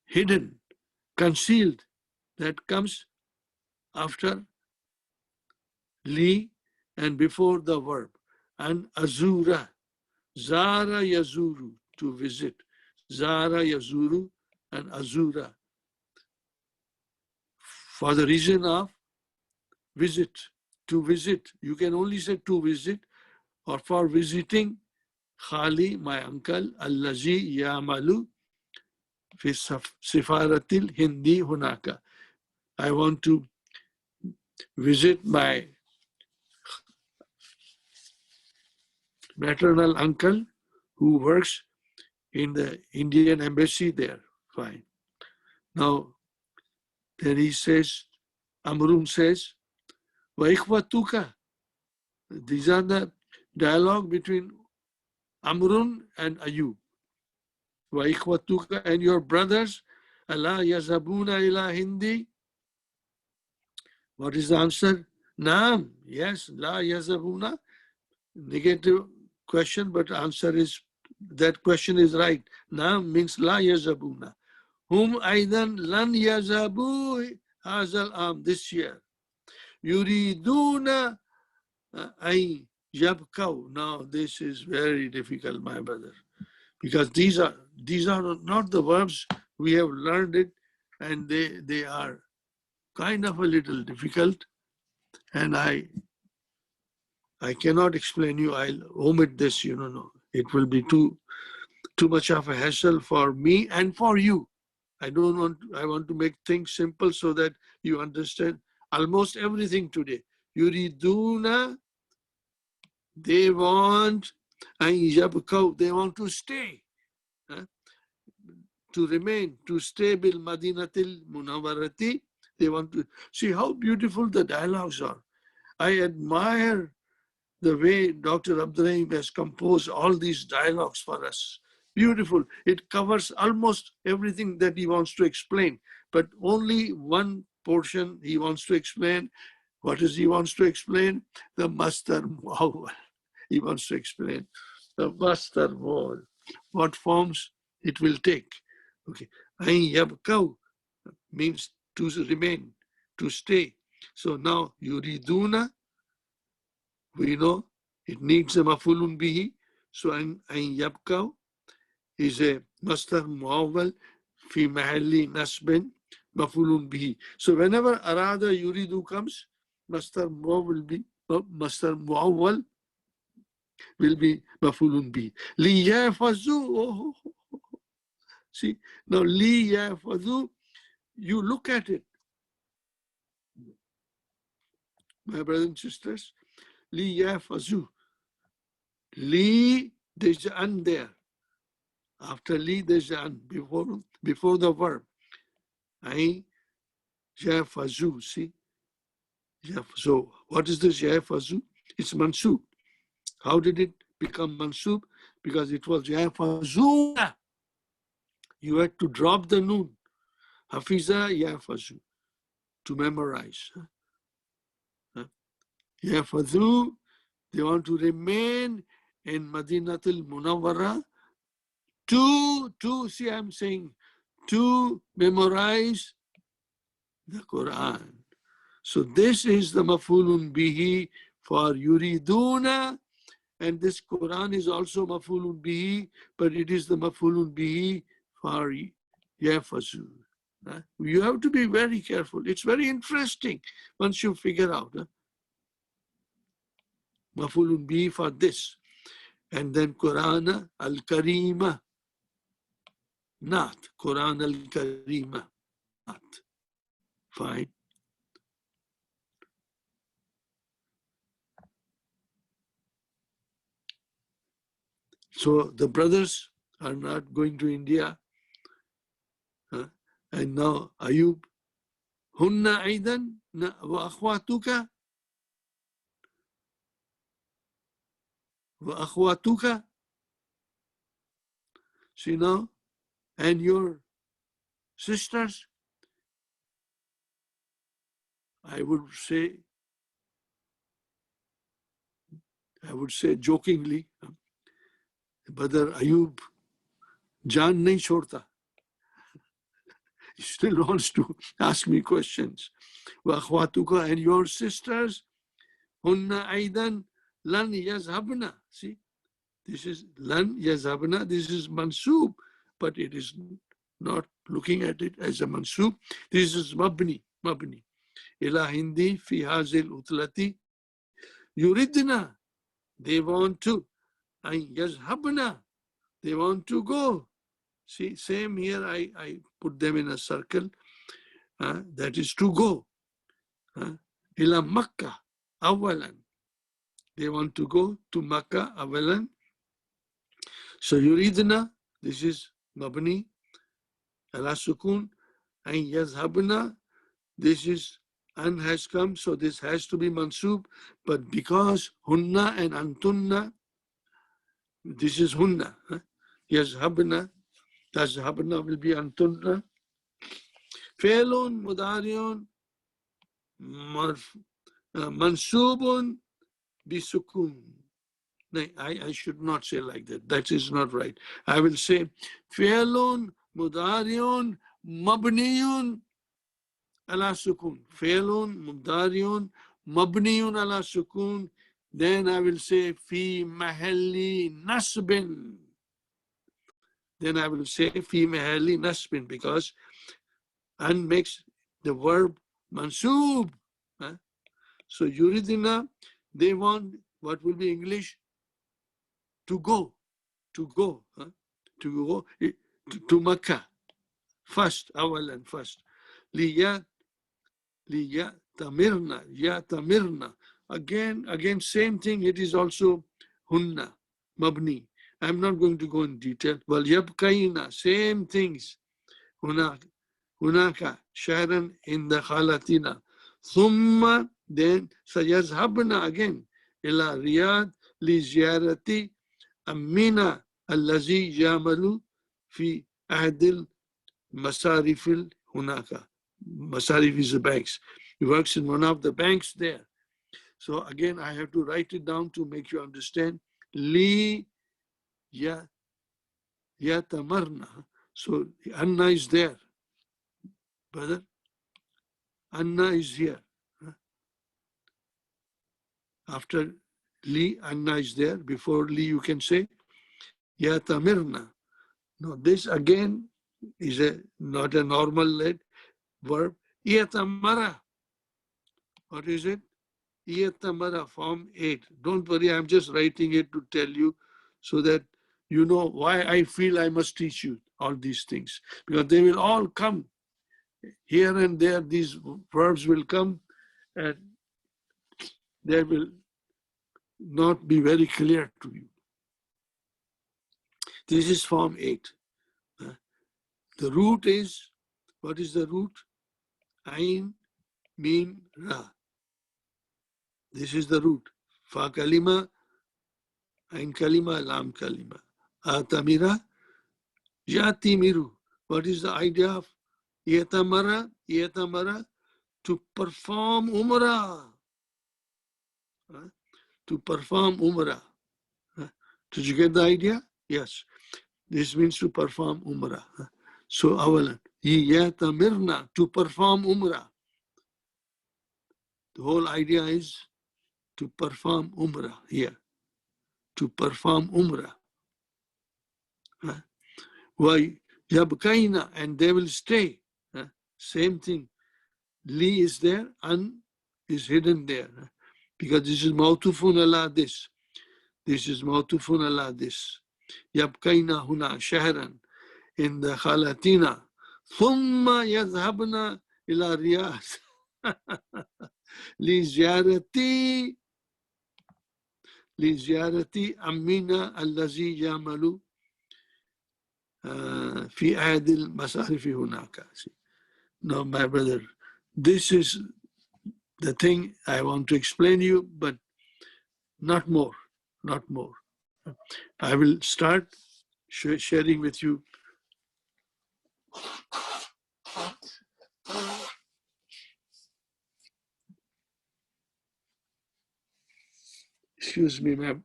hidden, concealed, that comes after li and before the verb. An azura, zara yazuru, to visit. Zara yazuru and azura, for the reason of visit, to visit. You can only say to visit, or for visiting Khali, my uncle, Allazi Yamalu fi Sifaratil Hindi Hunaka. I want to visit my maternal uncle who works in the Indian embassy there. Fine. Now, then he says, Amrun says, Wa ikhwatuka, These are the dialogue between Amrun and Ayub. Wa ikhwatuka, and your brothers, Allah yazabuna ila Hindi. What is the answer? Naam. Yes, la yazabuna. Negative question, but answer is, that question is right. Naam means la yazabuna. Hum aidan lan yazabu hazal am, this year. Yuriduna ay yabkaw. Now this is very difficult, my brother, because these are not the verbs. We have learned it, and they are kind of a little difficult, and I cannot explain you. I'll omit this. No, it will be too much of a hassle for me and for you. I want to make things simple so that you understand almost everything today. Yuriduna, they want, they want to stay, to remain, to stay bil Madinatil Munawwarati. They want to see how beautiful the dialogues are. I admire the way Dr. Abdurrahim has composed all these dialogues for us. Beautiful. It covers almost everything that he wants to explain, but only one portion he wants to explain. What is he wants to explain? The master Muawwal. He wants to explain the master Muawwal. What forms it will take. Okay. Ain yabkaw means to remain, to stay. So now yuriduna, we know it needs a mafulun bihi. So ain yabkaw is a masdar muawwal fi mahalli nasbin mafulun bihi. So whenever arada yuridu comes, masdar muawwal will be mafulun bihi. Li yafazu. See, now li yafazu, you look at it, my brothers and sisters. Li yafazu. Li, there's an there. After li, there's an before the verb. Ain yafazu. See, so what is this yafazu? It's mansub. How did it become mansub? Because it was yafazuna. You had to drop the noon. Hafiza yafazu, to memorize. Yafazu, they want to remain in Madinatul Munawwara to see, I'm saying, to memorize the Quran. So this is the mafulun bihi for yuriduna, and this Quran is also mafulun bihi, but it is the mafulun bihi for yafazu. You have to be very careful. It's very interesting once you figure out. Mafulun bihi for this. And then Quran al-Karima, not Quran al-Karima, not. Fine. So the brothers are not going to India. And now Ayub, Hunna aidan wa akhwatuka wa akhwatuka. See now, and your sisters, I would say jokingly, Brother Ayub, Jaan nahi chhodta. He still wants to ask me questions. Wa akhwatuka, and your sisters, Hunna aidan lan yazhabna. See, this is lan yazhabna, this is mansub, but it is not looking at it as a mansub. This is mabni. Ila Hindi fi hazil utlati yuridna. They want to. Ay yazhabna. They want to go. See, same here, I put them in a circle. That is to go. Ila Makkah awalan. They want to go to Makkah awalan. So yuridna, this is mabni ala sukun. And yazhabna, this is An has come, so this has to be mansub. But because hunna and antunna, this is hunna. Yazhabna, tazhabna will be antunna. Fe'lun mudariun mansubun bisukun. No, I should not say like that. That is not right. I will say fe'lun mudariun mabniyun ala sukun. Fe'lun mudariun mabniyun ala sukun. Then I will say fi mahalli nasbin. Then I will say fi mahalli nasbin, because an makes the verb mansub. So yuridina, they want, what will be English? To go, to go, to go to Makkah. First, awalan, first. Liya tamirna, ya tamirna. Again, same thing. It is also hunna, mabni. I'm not going to go in detail. Wal yabkaina, same things. Hunaka, shahran in the khalatina. Thumma, then sayazhabna again. Ila Riyadh li ziyarati Amina allazi yamalu fi ahdil masarifil hunaka. Masarif is the banks. He works in one of the banks there. So again, I have to write it down to make you understand. Li ya tamarna. So Anna is there, brother. Anna is here. After Li, Anna is there. Before Li, you can say ya tamirna. No, this again is not a normal verb. Iatamara. What is it? Iatamara, form 8. Don't worry, I'm just writing it to tell you so that you know why I feel I must teach you all these things. Because they will all come here and there. These verbs will come and they will not be very clear to you. This is form 8. The root is, what is the root? Ain, Mim, Ra. This is the root. Fa kalima, Ain kalima, Lam kalima. Atamira, Yati miru. What is the idea of Yetamara? Yetamara, to perform Umrah. To perform Umrah. Did you get the idea? Yes. This means to perform Umrah. So, awalan, Yatamirna, to perform Umrah. The whole idea is to perform Umrah here. To perform Umrah. Why? Yabkaina, and they will stay. Same thing. Li is there, An is hidden there. Because this is Mautufun ala this. This is Mautufun ala this. Yabkaina huna shahran in the Khalatina. Thumma yadhabna ila Riyadh. لزيارة أمنا الذي يعمل في أحد المصارف هناك. No, my brother, this is the thing I want to explain you, but not more, not more. I will start sharing with you. Excuse me, ma'am.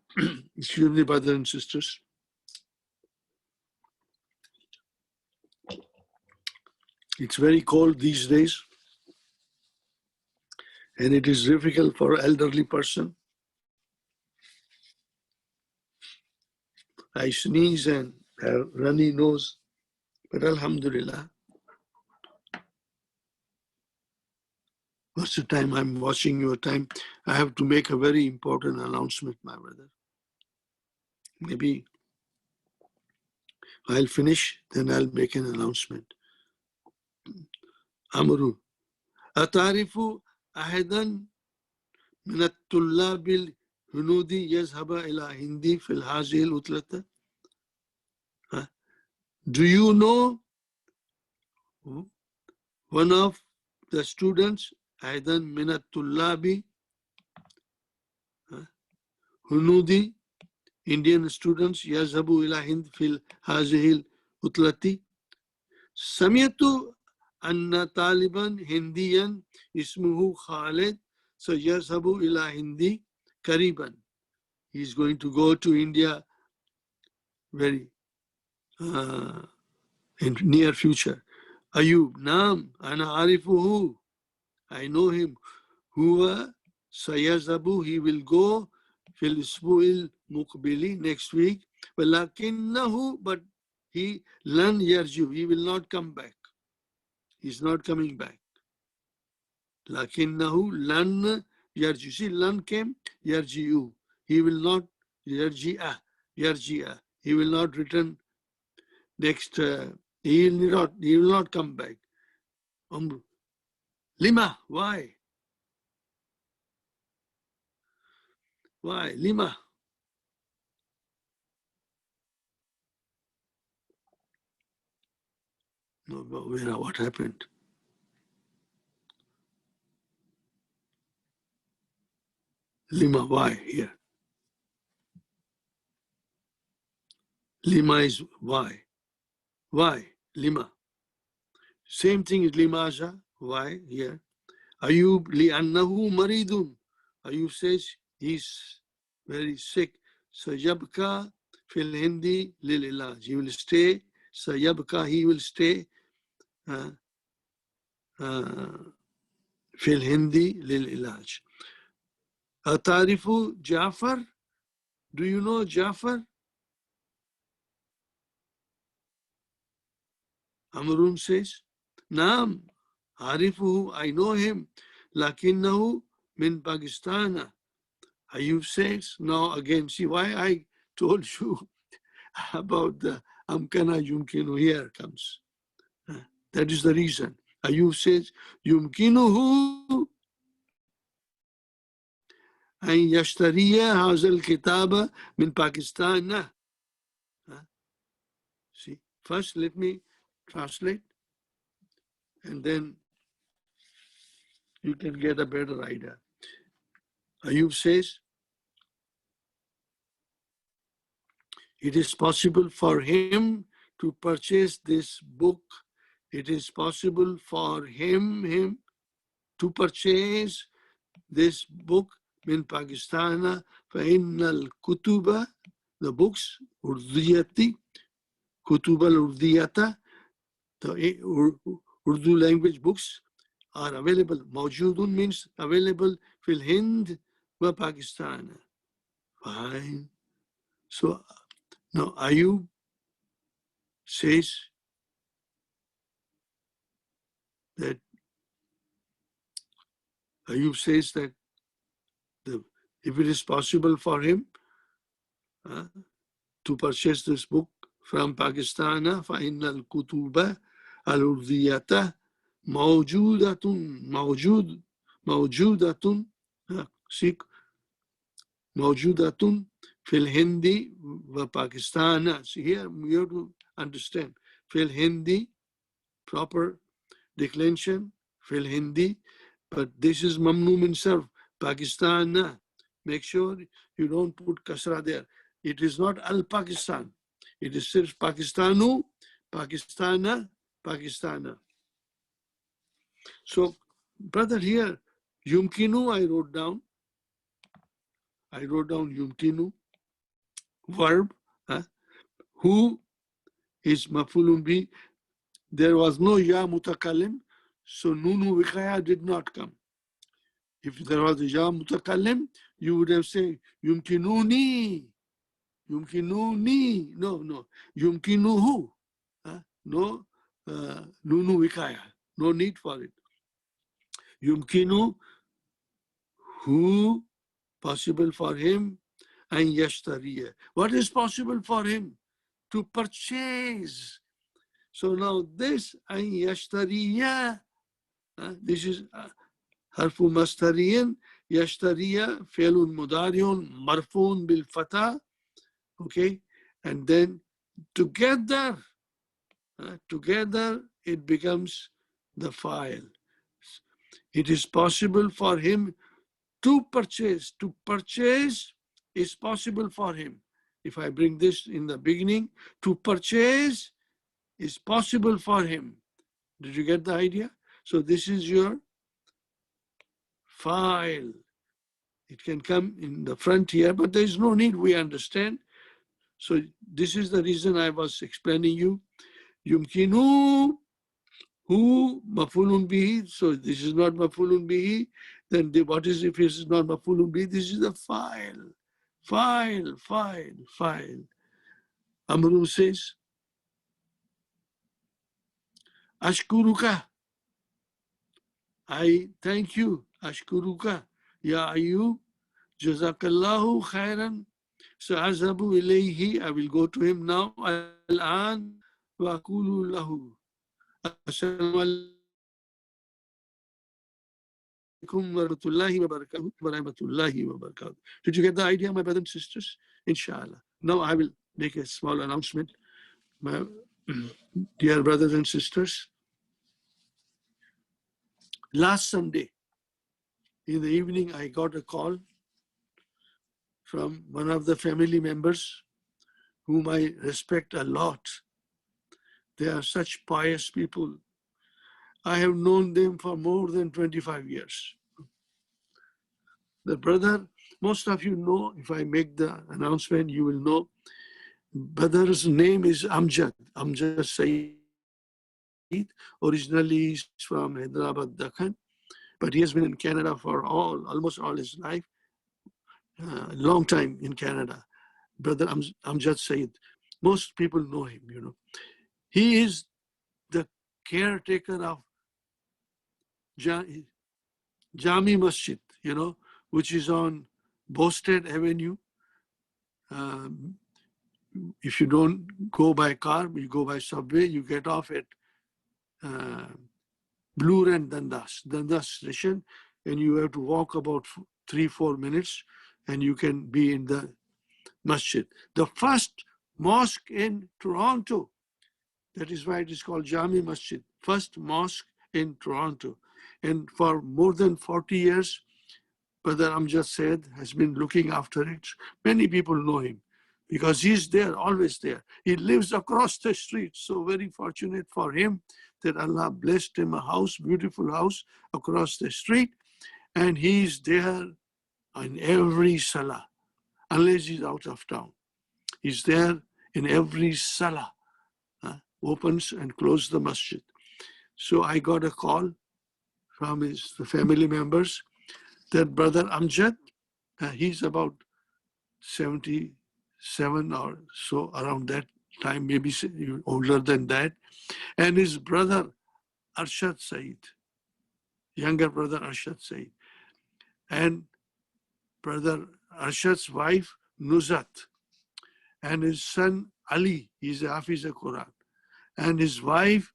Excuse me, brothers and sisters. It's very cold these days, and it is difficult for an elderly person. I sneeze and have runny nose, but alhamdulillah. What's the time? I'm watching your time. I have to make a very important announcement, my brother. Maybe I'll finish, then I'll make an announcement. Amru. Atarifu ahadan min at-tullab al-hunudi yazhaba ila Hindi fil hazihi al-utlata. Do you know one of the students, أيضا من الطلاب هنودي Indian students يذهب إلى هند في هذه العطلة. سمعت أن طالبا هنديا اسمه خالد سيذهب إلى هند قريبا. He is going to go to India very in near future. أيوب نعم أنا أعرفه. I know him. هو سيذهب, he will go في الأسبوع المقبل next week. ولكنه, but he لن يرجع, he will not come back. He's not coming back. لكنه لن يرجع. See, لن came, يرجع. He will not يرجع. He will not return next. He will not come back. Lima, why? Why? Lima. No, what happened? Lima, why here? Lima is why. Why? Lima. Same thing is limaja. Why here? Ayub li'annahu maridun. Ayub says he's very sick. Sayabka fil hindi lil ilaj. He will stay. Sayabka, he will stay. Fil hindi lil ilaj. Atarifu Jafar. Do you know Jafar? Amrun says, Naam, Arifuhu, I know him. Lakinnahu min Pakistan. Ayub says, now again, see why I told you about the Amkana Yumkinu, here comes. That is the reason. Ayub says, Yumkinuhu an yashtariya hazal kitaba min Pakistan. See, first let me translate and then you can get a better idea. Ayub says, it is possible for him to purchase this book. It is possible for him to purchase this book in Pakistan. فَإِنَّ الْكُتُبَ, the books, Urdiyati, Kutub al-Urdiyata, the Urdu language books are available. Mawjudun means available fil Hind wa Pakistan. Fine. So now Ayub says that if it is possible for him to purchase this book from Pakistan, فَإِنَّ الْكُتُبَ الْأُرْضِيَّةَ موجودة في الهند وباكستان. See, here you have to understand. في الهند, proper declension, في الهند, but this is mamnu min sarf. Pakistan, make sure you don't put kasra there. It is not al-Pakistan. It is sirf Pakistanu, Pakistana, Pakistana. So, brother, here, yumkinu I wrote down. Yumkinu, verb, who is mafulun bi. There was no ya mutakallim, so nunu wiqaya did not come. If there was a ya mutakallim, you would have said yumkinuni. No. Yumkinuhu. No nunu wiqaya. No need for it. Yumkinu, who, possible for him, and yashtariya. What is possible for him? To purchase. So now this and yashtariya, this is harfu mastariyan, yashtariya, fi'lun mudariun, marfun bil fatah, okay? And then together it becomes the file. It is possible for him to purchase. To purchase is possible for him. If I bring this in the beginning, to purchase is possible for him. Did you get the idea? So this is your file. It can come in the front here, but there is no need, we understand. So this is the reason I was explaining you. Yumkinu, who, mafulun bihi. So this is not mafulun bihi. Then what is if this is not mafulun bihi? This is the file. File, file, file. Amru says, Ashkuruka. I thank you. Ashkuruka. Ya Ayyub. Jazakallahu khairan. Sa'azabu ilayhi. I will go to him now. Al-an wa akulu lahu. Assalamu alaikum wa rahmatullahi wa barakatuh. Wa rahmatullahi wa barakatuh. Did you get the idea, my brothers and sisters? Inshallah. Now I will make a small announcement. My dear brothers and sisters, last Sunday in the evening, I got a call from one of the family members whom I respect a lot. They are such pious people. I have known them for more than 25 years. The brother, most of you know, if I make the announcement, you will know. Brother's name is Amjad Saeed. Originally, he's from Hyderabad, Deccan, but he has been in Canada for almost all his life. Long time in Canada. Brother Amjad Saeed. Most people know him, you know. He is the caretaker of Jami Masjid, you know, which is on Bosted Avenue. If you don't go by car, you go by subway, you get off at Blue and Dundas station, and you have to walk about 3-4 minutes, and you can be in the masjid. The first mosque in Toronto, that is why it is called Jami Masjid, first mosque in Toronto. And for more than 40 years, Brother Amjad Said has been looking after it. Many people know him because he's there, always there. He lives across the street. So very fortunate for him that Allah blessed him a house, beautiful house across the street. And he's there in every salah, unless he's out of town. He's there in every salah, opens and closes the masjid. So I got a call from the family members that Brother Amjad, he's about 77 or so, around that time, maybe older than that. And his brother Arshad Saeed, younger brother Arshad Saeed, and Brother Arshad's wife Nuzat, and his son Ali, he's a Hafiz al-Quran, and his wife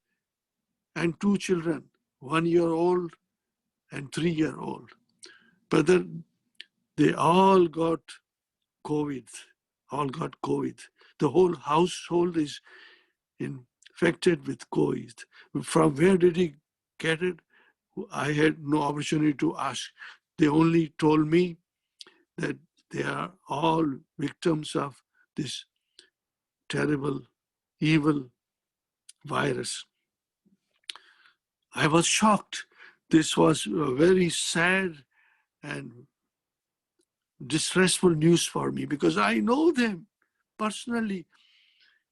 and 2 children, 1-year-old and 3-year-old. Brother, they all got COVID, The whole household is infected with COVID. From where did he get it? I had no opportunity to ask. They only told me that they are all victims of this terrible, evil virus. I was shocked. This was very sad and distressful news for me because I know them personally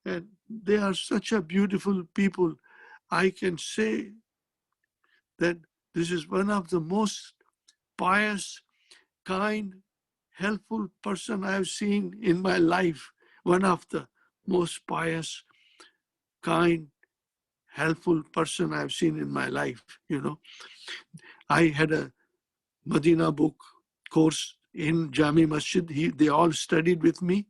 and they are such a beautiful people. I can say that this is one of the most pious, kind, helpful person I have seen in my life. One of the most pious, kind, helpful person I've seen in my life, you know. I had a Madina book course in Jami Masjid. They all studied with me.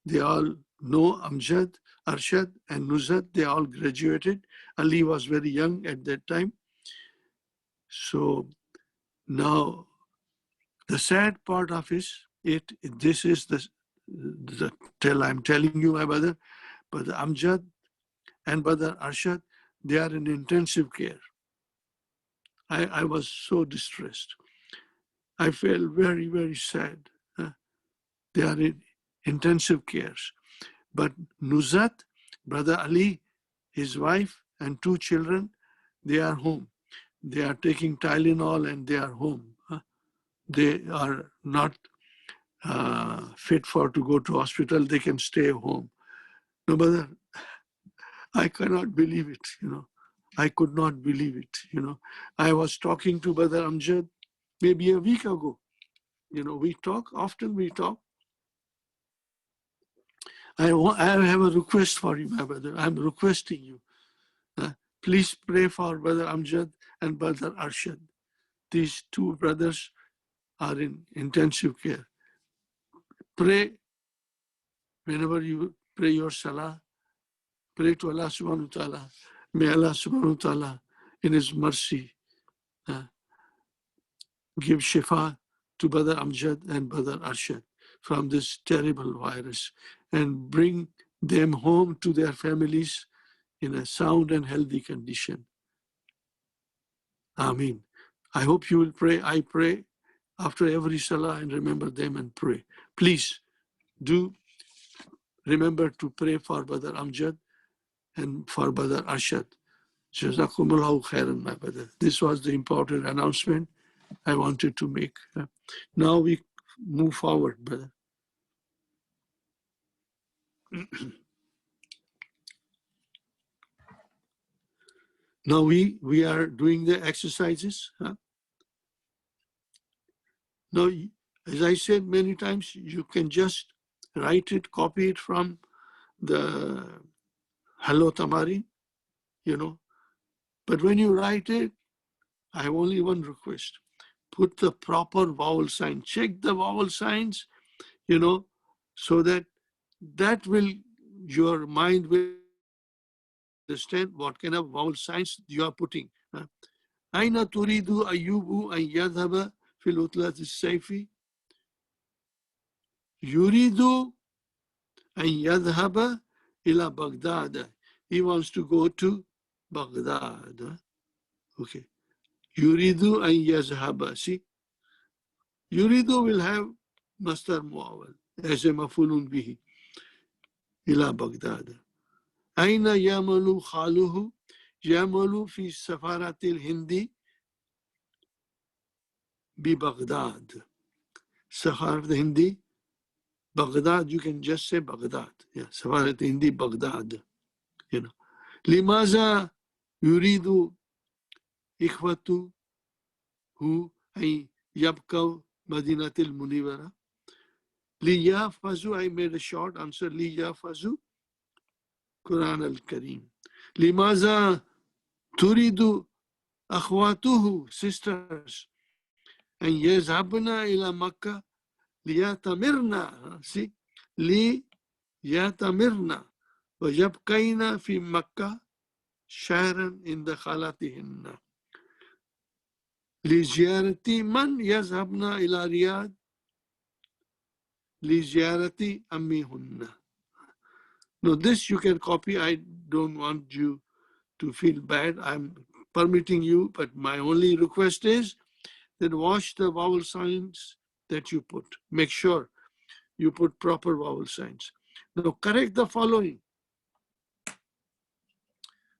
They all know Amjad, Arshad, and Nuzat. They all graduated. Ali was very young at that time. So now the sad part of this is I'm telling you, my brother Amjad and Brother Arshad, they are in intensive care. I was so distressed. I felt very, very sad. They are in intensive cares. But Nuzat, brother Ali, his wife, and 2 children, they are home. They are taking Tylenol and they are home. They are not fit for to go to hospital. They can stay home. No, brother, I cannot believe it, I could not believe it, I was talking to Brother Amjad maybe a week ago. We talk, often we talk. I have a request for you, my brother. I'm requesting you. Please pray for Brother Amjad and Brother Arshad. These 2 brothers are in intensive care. Pray whenever you pray your salah. Pray to Allah subhanahu wa ta'ala. May Allah subhanahu wa ta'ala in His mercy give shifa to Brother Amjad and Brother Arshad from this terrible virus and bring them home to their families in a sound and healthy condition. Ameen. I hope you will pray. I pray after every salah and remember them and pray. Please do remember to pray for Brother Amjad and for Brother Arshad. Jazakumullahu khairan, my brother. This was the important announcement I wanted to make. Now we move forward, brother. Now we are doing the exercises. Now, as I said many times, you can just write it, copy it from the Hello Tamari, But when you write it, I have only one request. Put the proper vowel sign. Check the vowel signs, so that will, your mind will understand what kind of vowel signs you are putting. Aina turidu ayyubu an yadhaba fil utlat as-sayfi. Yuridu an yadhhaba ila Baghdad. He wants to go to Baghdad. Okay. Yuridu an yazhaba. See? Yuridu will have masdar muawwal as a mafulun bihi. Ila Baghdad. Aina yamalu khaluhu. Yamalu fi safaratil hindi bi Baghdad. Safarat Hindi. Baghdad, you can just say Baghdad. Yeah, Safarat Hindi, Baghdad. Limaza yuridu ikhwatu hu ay yabkaw Madinatil Munivara. Liyafazu, I made a short answer. Liyafazu Quran al-Kareem. Limaza turidu akhwatuhu, sisters, and yazhabna ila Makkah liyatamirna. See? Liyatamirna. وَيَبْقَيْنَا فِي مَكَّةِ شَهْرًا إِنْ دَخَلَتِهِنَّ لِزِيَارَةِ مَنْ يَذْهَبْنَا إِلَى رِيَاض لِزِيَارَةِ أَمِّهُنَّ. Now this you can copy. I don't want you to feel bad. I'm permitting you, but my only request is that watch the vowel signs that you put. Make sure you put proper vowel signs. Now correct the following.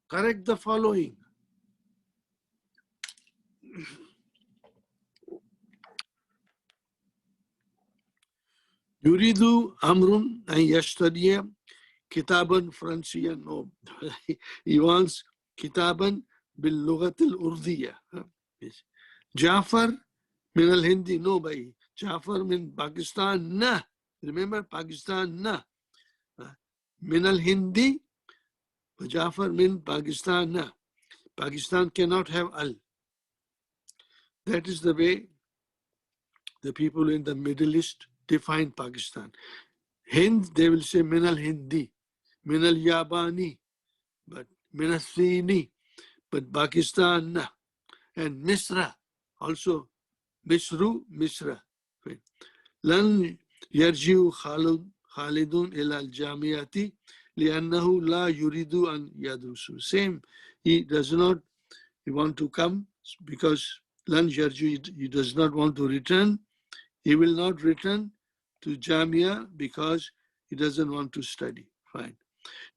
Correct the following. Yuridu amrun an yashtadiya kitaban Franciyan. No, he wants kitaban bil lughatil urdiya. Jafar min al Hindi. No, bhai. Jafar min Pakistan. Nah. Remember Pakistan. Nah. Min al Hindi. Jafar min Pakistan. Nah. Pakistan cannot have al. That is the way the people in the Middle East define Pakistan. Hind, they will say min al Hindi, min al Yabani, but min al Sini, but Pakistan, nah. And Misra, also Misru, Misra. Lan yarjiu Khalidun ila al Jamiati li'annahu la yuridu an yadrusu. Same, he does not want to come because lan yarji, he does not want to return. He will not return to Jamia because he doesn't want to study. Fine.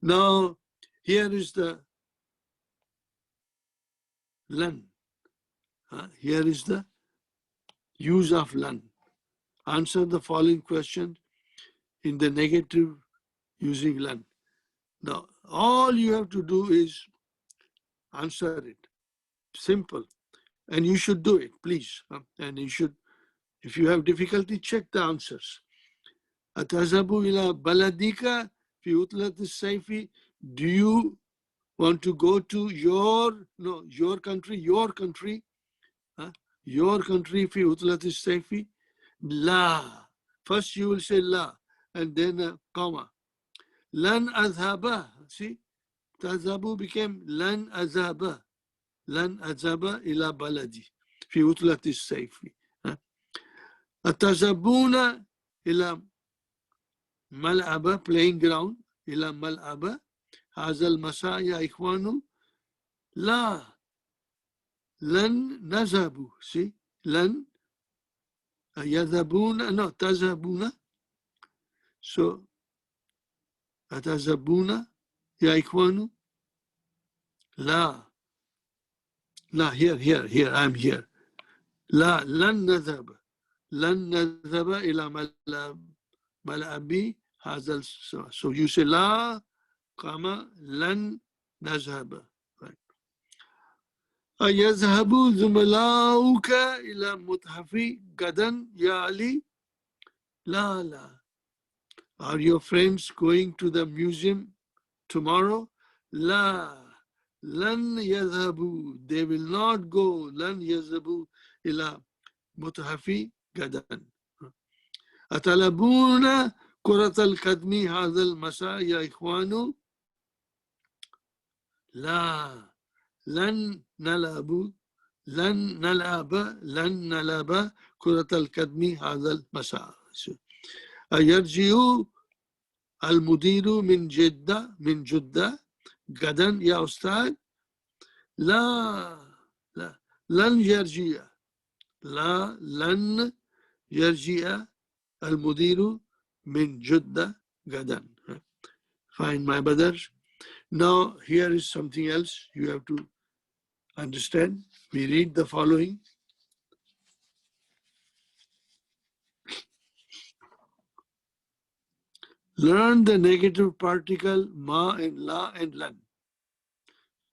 Now, here is the lan. Here is the use of lan. Answer the following question in the negative using lan. Now, all you have to do is answer it. Simple. And you should do it, please. And you should, if you have difficulty, check the answers. Atazabu ila baladika fi utlat as-sayfi. Do you want to go to your country, your country fi utlat as-sayfi? La. First you will say la, and then a comma. Lan azhaba. See, tazabu became lan azhaba. Lan azhaba ila baladi fi utlat as-sayfi. Atazabuna ila mal'aba, playing ground, ila mal'aba. Hazal masa ya ikhwanu. La. Lan nazabu. See, lan yadhabuna, no, tazabuna. So, atazabuna ya ikhwanu. La. La, here, I'm here. La, lan nazaba. Lan nazaba ila mal'abi. Hazal. So you say la, comma, lan nazaba. أيذهب زملاؤك إلى متحف غدا يا علي؟ لا لا. Are your friends going to the museum tomorrow? لا. لن يذهبوا. They will not go. لن يذهبوا إلى متحف غدا. أتلعبون كرة القدم هذا المساء يا إخوان؟ لا. لن نلعب كرة القدم هذا المساء. يرجع المدير من جدة غدا يا أستاذ؟ لا لا. لن يرجع. لا لن يرجع المدير من جدة غدا. Fine, my brothers. Now here is something else you have to understand. We read the following. Learn the negative particle ma and la and lan.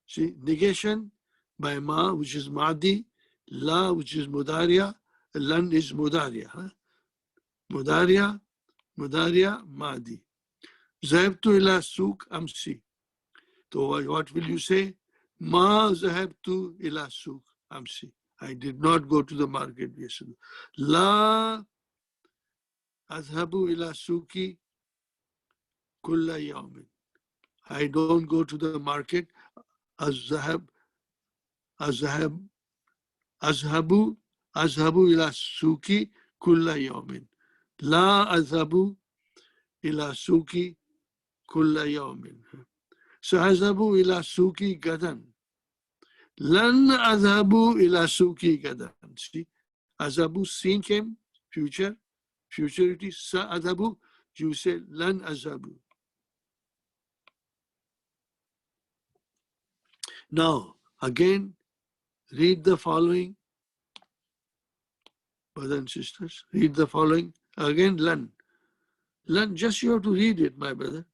See, negation by ma, which is madi, la, which is mudaria, and lan is mudaria. Mudaria, madi. Zahabtu ila souk amsi. So what will you say? Ma zahabtu ila souk amsi. I did not go to the market yesterday. La azhabu ila souki kulla yawmin. I don't go to the market. Azhabu ila souki kulla yawmin. La azhabu ila souki kulla yawmin. So azhabu ila souki gadan. Lan azhabu ila souki gadan. See, azhabu seen came, futurity. Sa azhabu, you say lan azhabu. Now, again, read the following. Brothers and sisters, read the following. Again, lan. Lan, just you have to read it, my brother.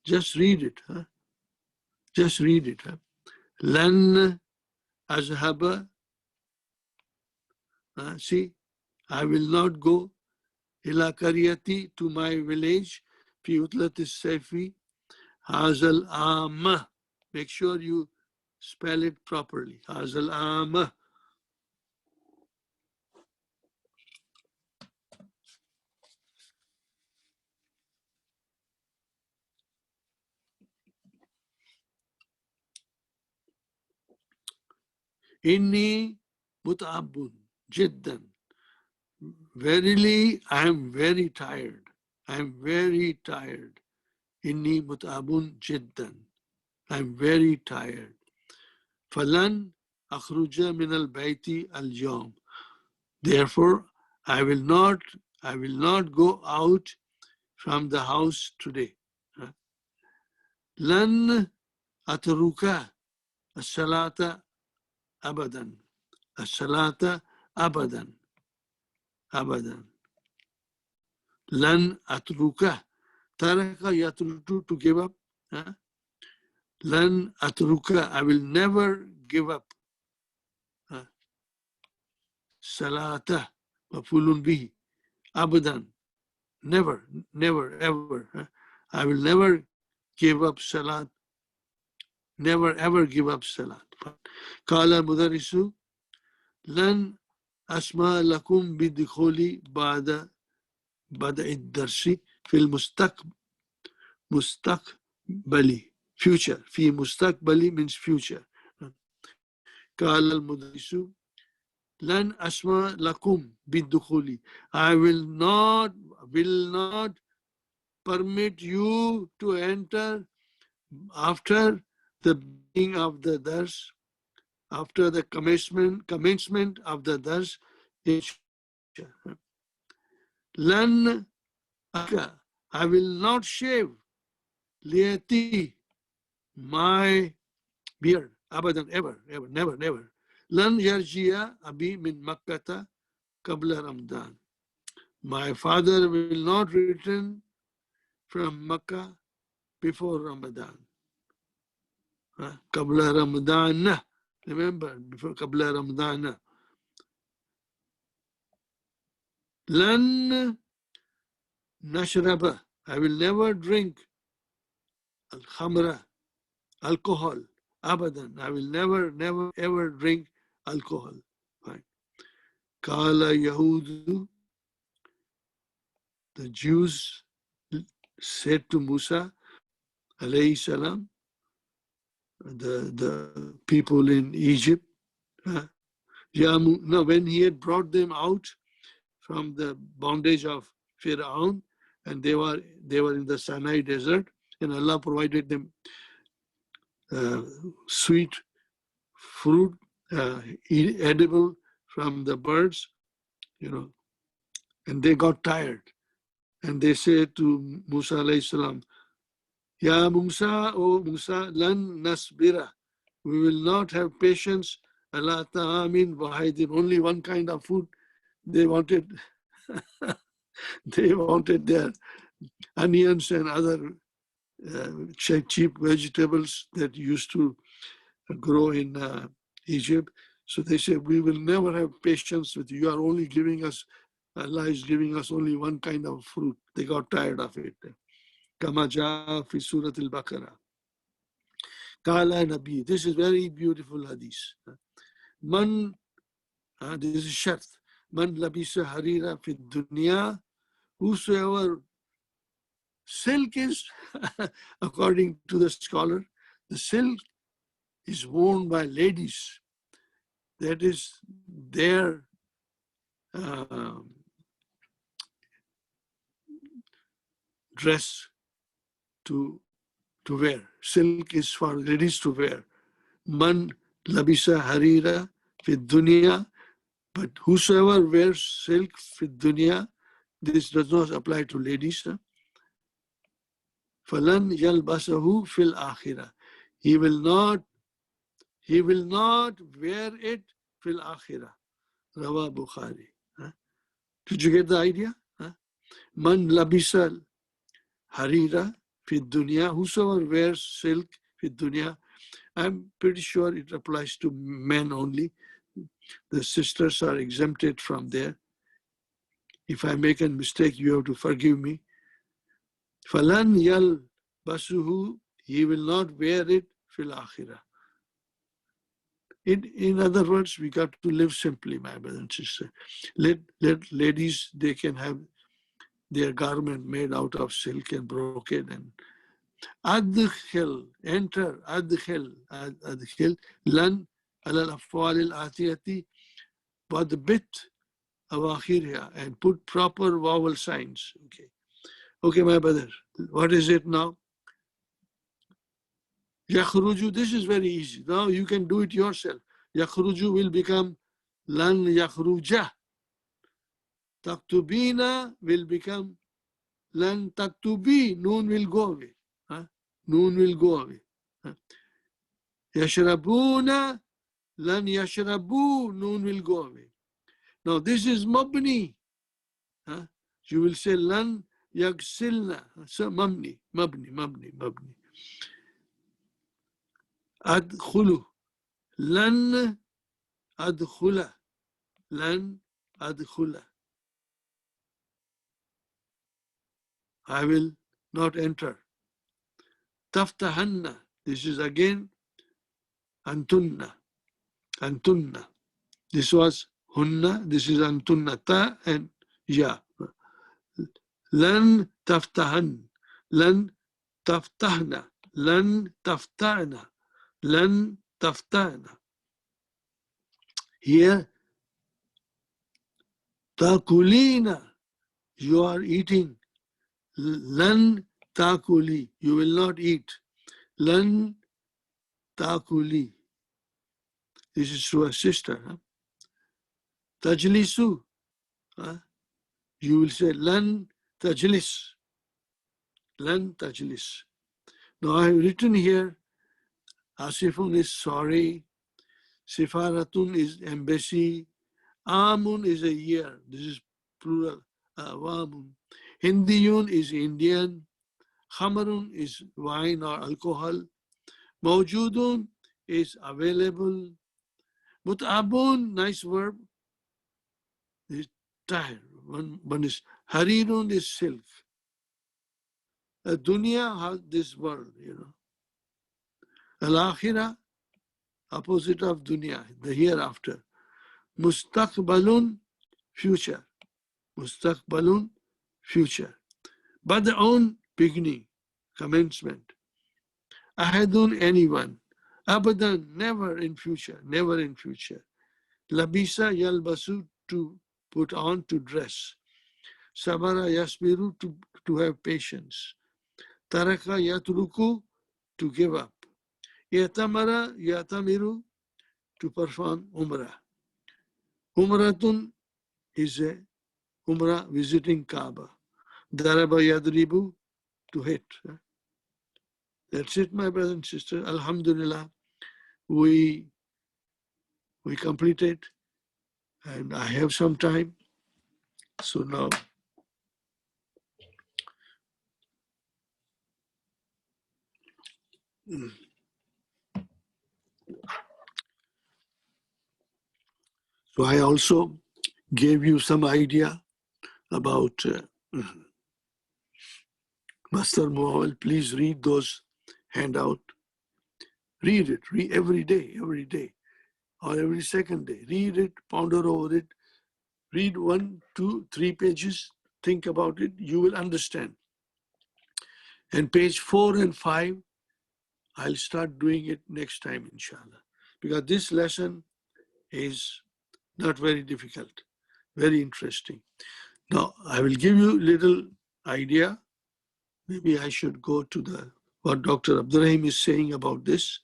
Just read it. Just read it. Lan azhaba. See, I will not go. Ila kariyati, to my village. Fi utlat as-sayfi. Hazal amma. Make sure you spell it properly. Hazal amma. Inni mut'abun jiddan. Verily, I am very tired. I am very tired. Inni mut'abun jiddan. I am very tired. Falan أخرج من البيت اليوم. Therefore, I will not go out from the house today. لن أترك الصلاة أبدا. الصلاة أبدا. أبدا. لن أترك. ترك يترك to give up. لن أترك. I will never give up. صلاة مفعول به. أبدا. Never, never, ever. I will never give up salat. Never ever give up salat. قال المدرس لن أسمع لكم بدخولي بعد بدء الدرس في مستقبلي. Future. في مستقبلي means future. قال المدرس لن أسمع لكم بالدخول. I will not permit you to enter after the beginning of the dars, after the commencement of the dars. لن أكا. I will not shave ليتي my beard. أبدا ever, never. لن يرجع أبي من مكة قبل رمضان. My father will not return from Makkah before Ramadan. قبل رمضان. Remember, before قبل رمضان. لن نشرب. I will never drink الخمر, alcohol. أبدا. I will never ever drink alcohol. Right. قال يهود. The Jews said to Musa alayhi salam, the people in Egypt, when he had brought them out from the bondage of Fir'aun, and they were in the Sinai desert, and Allah provided them sweet fruit, edible from the birds, and they got tired. And they said to Musa alayhi salam, Ya Musa, O Musa, lan nasbira. We will not have patience. Allah ta'amin wahidin. Only one kind of food. They wanted their onions and other cheap vegetables that used to grow in Egypt. So they said, we will never have patience with you. You are only giving us, Allah is giving us only one kind of fruit. They got tired of it. Kama jaa fi Surat al-Baqarah. Kala Nabi. This is very beautiful hadith. Man, this is shart. Man labisa harira fi dunya. Whosoever, silk is, according to the scholar, the silk is worn by ladies. That is their dress to wear. Silk is for ladies to wear. Man labisa harira fi dunya. But whosoever wears silk fi dunya, this does not apply to ladies. Falan yalbasahu fil akhirah. He will not wear it fil akhirah. Rawa Bukhari. Did you get the idea? Man labisa harira fi dunya. Whosoever wears silk fi dunya. I'm pretty sure it applies to men only. The sisters are exempted from there. If I make a mistake, you have to forgive me. Falan yalbasuhu. He will not wear it fil akhirah. In other words, we got to live simply, my brother and sister. Let ladies, they can have their garment made out of silk and brocade. And adkhil, enter, adkhil, lan ala al-afwal al-atiyati wadbit awakhiriha, and put proper vowel signs. Okay, my brother, what is it now? Yakhruju, this is very easy. Now you can do it yourself. Yakhruju will become lan yakhruja. Taktubina will become lan taktubi. Noon will go away. Noon will go away. Yashrabuna lan yashrabu. Noon will go away. Now this is mabni. You will say lan yagsilna. So mabni. Adkhulu. Lan adkhula. Lan adkhula. I will not enter. Taftahanna. This is again antunna. Antunna. This was hunna. This is antunna. Ta and ya. Lan taftahan. Lan taftahna. Lan taftahna. Lan taftahna. Here, takulina. You are eating. Lan takuli. You will not eat. Lan takuli. This is to a sister. Tajlisu. You will say lan tajlis. Lan tajlis. Now I have written here, Asifun is sorry. Sifaratun is embassy. Amun is a year. This is plural. Awamun. Hindiyun is Indian. Khamarun is wine or alcohol. Mawjudun is available. Mut'abun, nice verb, is tired. One is harirun is silk. Dunya has this world, Al-akhirah, opposite of dunya, the hereafter. Mustaqbalun, future. Mustaqbalun, future. Bada'un, beginning, commencement. Ahadun, anyone. Abadan, never in future, never in future. Labisa yalbasu, to put on, to dress. Sabara yasbiru, to have patience. Taraka yatruku, to give up. Yatamara yatamiru, to perform umrah. Umratun is a umrah visiting Kaaba. Daraba yadribu, to hit. That's it, my brothers and sisters. Alhamdulillah, we completed, and I have some time. So now, so I also gave you some idea about Master Muawwal. Please read those handout. Read it, read every day, or every second day. Read it, ponder over it. Read 1, 2, 3 pages. Think about it. You will understand. And page 4 and 5, I'll start doing it next time, inshallah. Because this lesson is not very difficult, very interesting. Now, I will give you a little idea. Maybe I should go to what Dr. Abdurrahim is saying about this.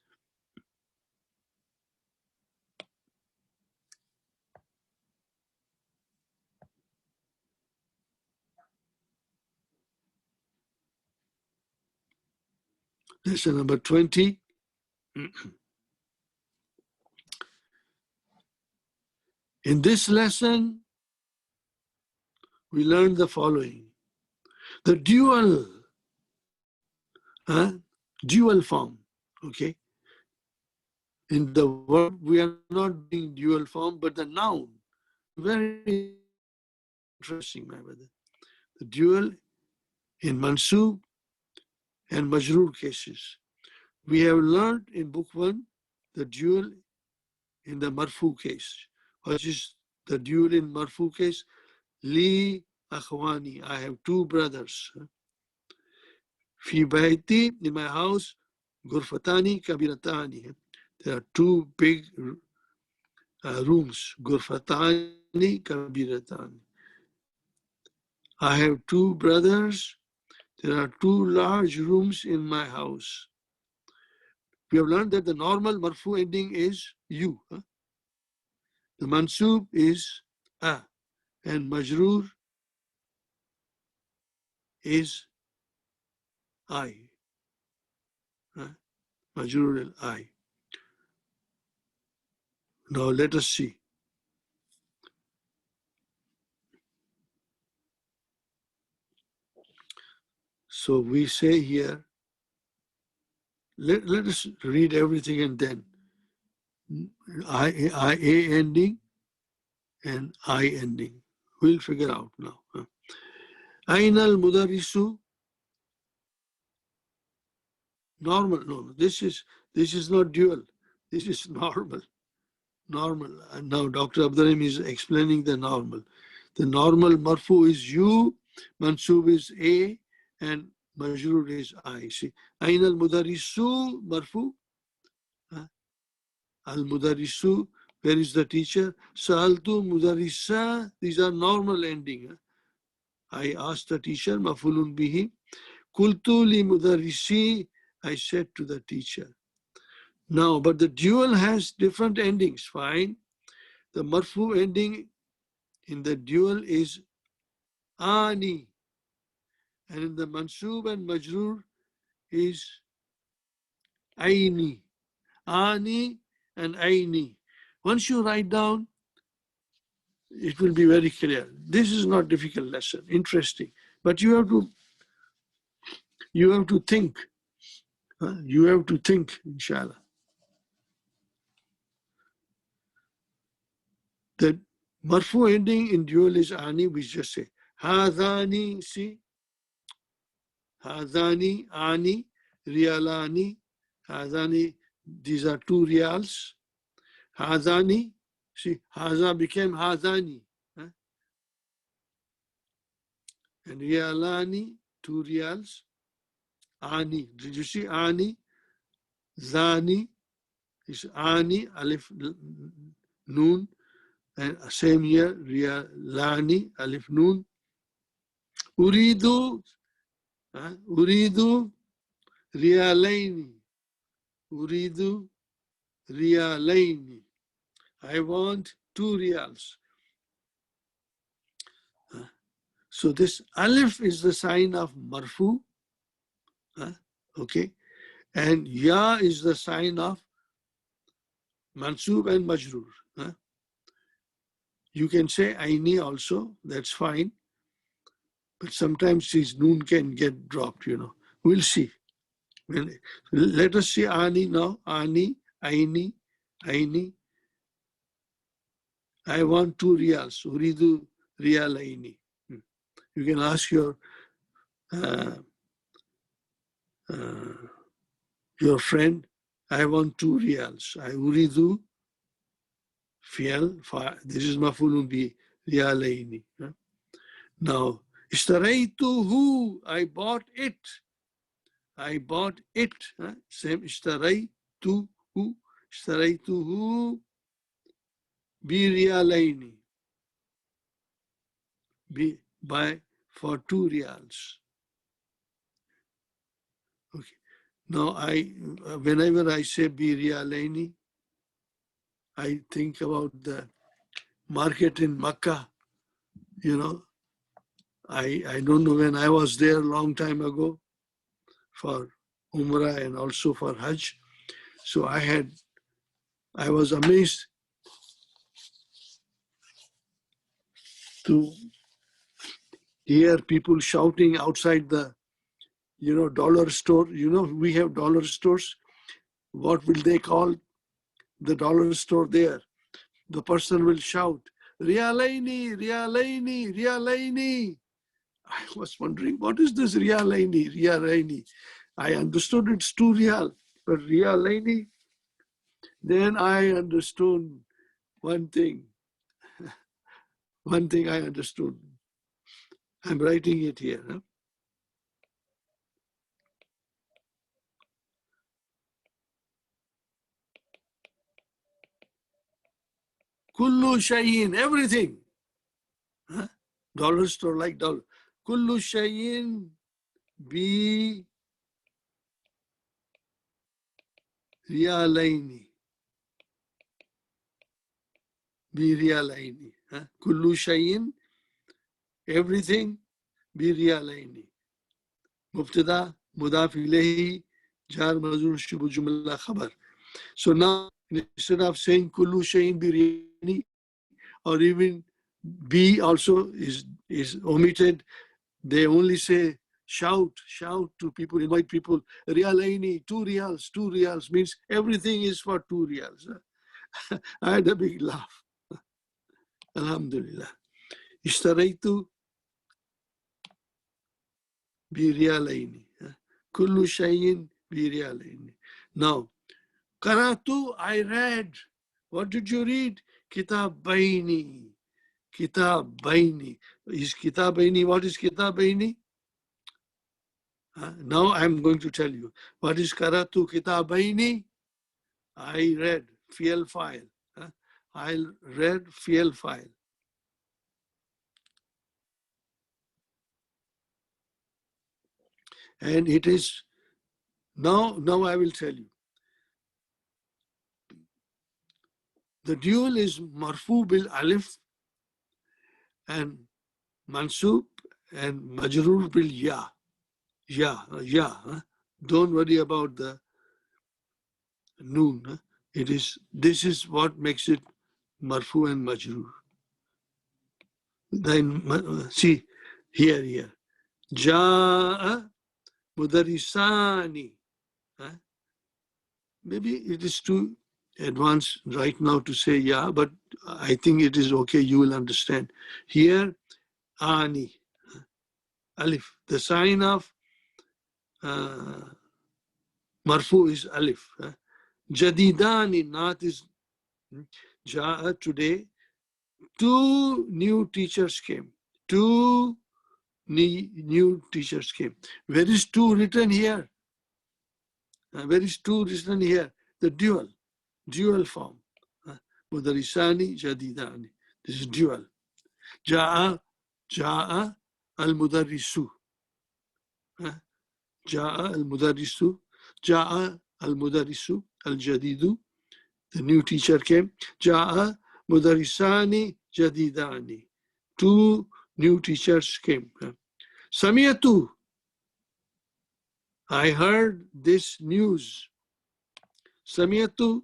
Lesson number 20. In this lesson, we learned the following. The dual form, okay? In the verb, we are not doing dual form, but the noun, very interesting, my brother. The dual in mansub and majroor cases. We have learned in book 1 the dual in the marfu case. What is the dual in marfu case? Li akhwani, I have 2 brothers. Fi bayti, in my house, gurfatani kabiratani. There are 2 big rooms. Gurfatani kabiratani. I have 2 brothers. There are 2 large rooms in my house. We have learned that the normal marfu ending is you. The mansub is a, and majroor is I. Majroor I. Now let us see. So we say here, let us read everything and then I A ending and I ending. We'll figure out now. Aina al-mudarrisu, normal. No, this is not dual. This is normal. Normal. And now Dr. Abdurrahim is explaining the normal. The normal marfu is you, mansub is A, and majrur is I. See, Aina al-mudarrisu marfu, al-mudarrisu, where is the teacher? Sa'altu mudarrisa, these are normal ending. I asked the teacher, mafulun bihi. Kultu li mudarrisi, I said to the teacher. Now, but the dual has different endings, fine. The marfu ending in the dual is ani, and in the mansub and majrur is aini. Ani and aini. Once you write down, it will be very clear. This is not difficult lesson, interesting. But you have to think. You have to think, inshallah. The marfu ending in dual is ani, we just say hadani, see, hadani, ani, rialani, hadani, these are 2 reals. Hadani, see, haza became hadani. And rialani, 2 reals. Ani, did you see ani? Zani is ani, alif, noon. And same here, rialani, alif, noon. Uridu, uridu, rialaini. Uridu, rialaini. I want 2 reals. So this alif is the sign of marfu. Okay. And ya is the sign of mansub and majrur. You can say aini also, that's fine. But sometimes this noon can get dropped, We'll see. Let us see ani now. Ani, aini, aini. I want 2 reals. Uridu rialaini. You can ask your friend, I want 2 reals. I uridu fi'al. This is mafulun bi rialaini. Now, ishtaraytuhu, I bought it. I bought it. Same ishtaraytuhu. Ishtaraytuhu bi rialaini. Buy for 2 reals. Okay. Now, whenever I say bi rialaini, I think about the market in Makkah. I don't know, when I was there a long time ago for Umrah and also for Hajj. So I was amazed to hear people shouting outside the, dollar store. We have dollar stores. What will they call the dollar store there? The person will shout, Rialaini, Rialaini, Rialaini. I was wondering, what is this Rialaini, Rialaini? I understood it's 2 real, but Rialaini, then I understood one thing. One thing I understood. I'm writing it here. Kullu shayin, everything. Dollar store like dollar. Kullu shayin bi rialaini. biriyalaini. Kullu shayin, everything, biriyalaini. Mubtada, mudaf ilayhi, jar majrur shubu jumla khabar. So now, instead of saying kullu shayin biryani, or even B also is omitted, they only say shout to people, invite people, Rialaini, 2 reals means everything is for 2 reals. I had a big laugh. Alhamdulillah. Ishtaraitu bi rialaini. Kullu shayin bi rialaini. Now, Qaratu, I read. What did you read? Kitabaini. Kitabaini. Is Kitabaini, what is Kitabaini? Now I'm going to tell you. What is Qaratu Kitabaini? I read fiel file. I read fiel file. And it is, now I will tell you. The dual is marfu bil alif and mansub and majrur bil ya. Ya. Don't worry about the noon. This is what makes it marfu and majrur. Then see here. Ja'a mudarisani. Maybe it is too advanced right now to say yeah, but I think it is okay. You will understand. Here, ani, alif. The sign of marfu is alif. Jadidani, not is ja'a. Today, 2 new teachers came. 2 new teachers came. Where is 2 written here? Where is 2 written here? The dual form. Mudarisani, jadidani. This is dual. Ja'a al-mudarrisu. Ja'a al-mudarrisu. Ja'a al-mudarrisu al-jadidu. The new teacher came. Ja'a mudarrisani jadidani. 2 new teachers came. Samiyatu. I heard this news. Samiyatu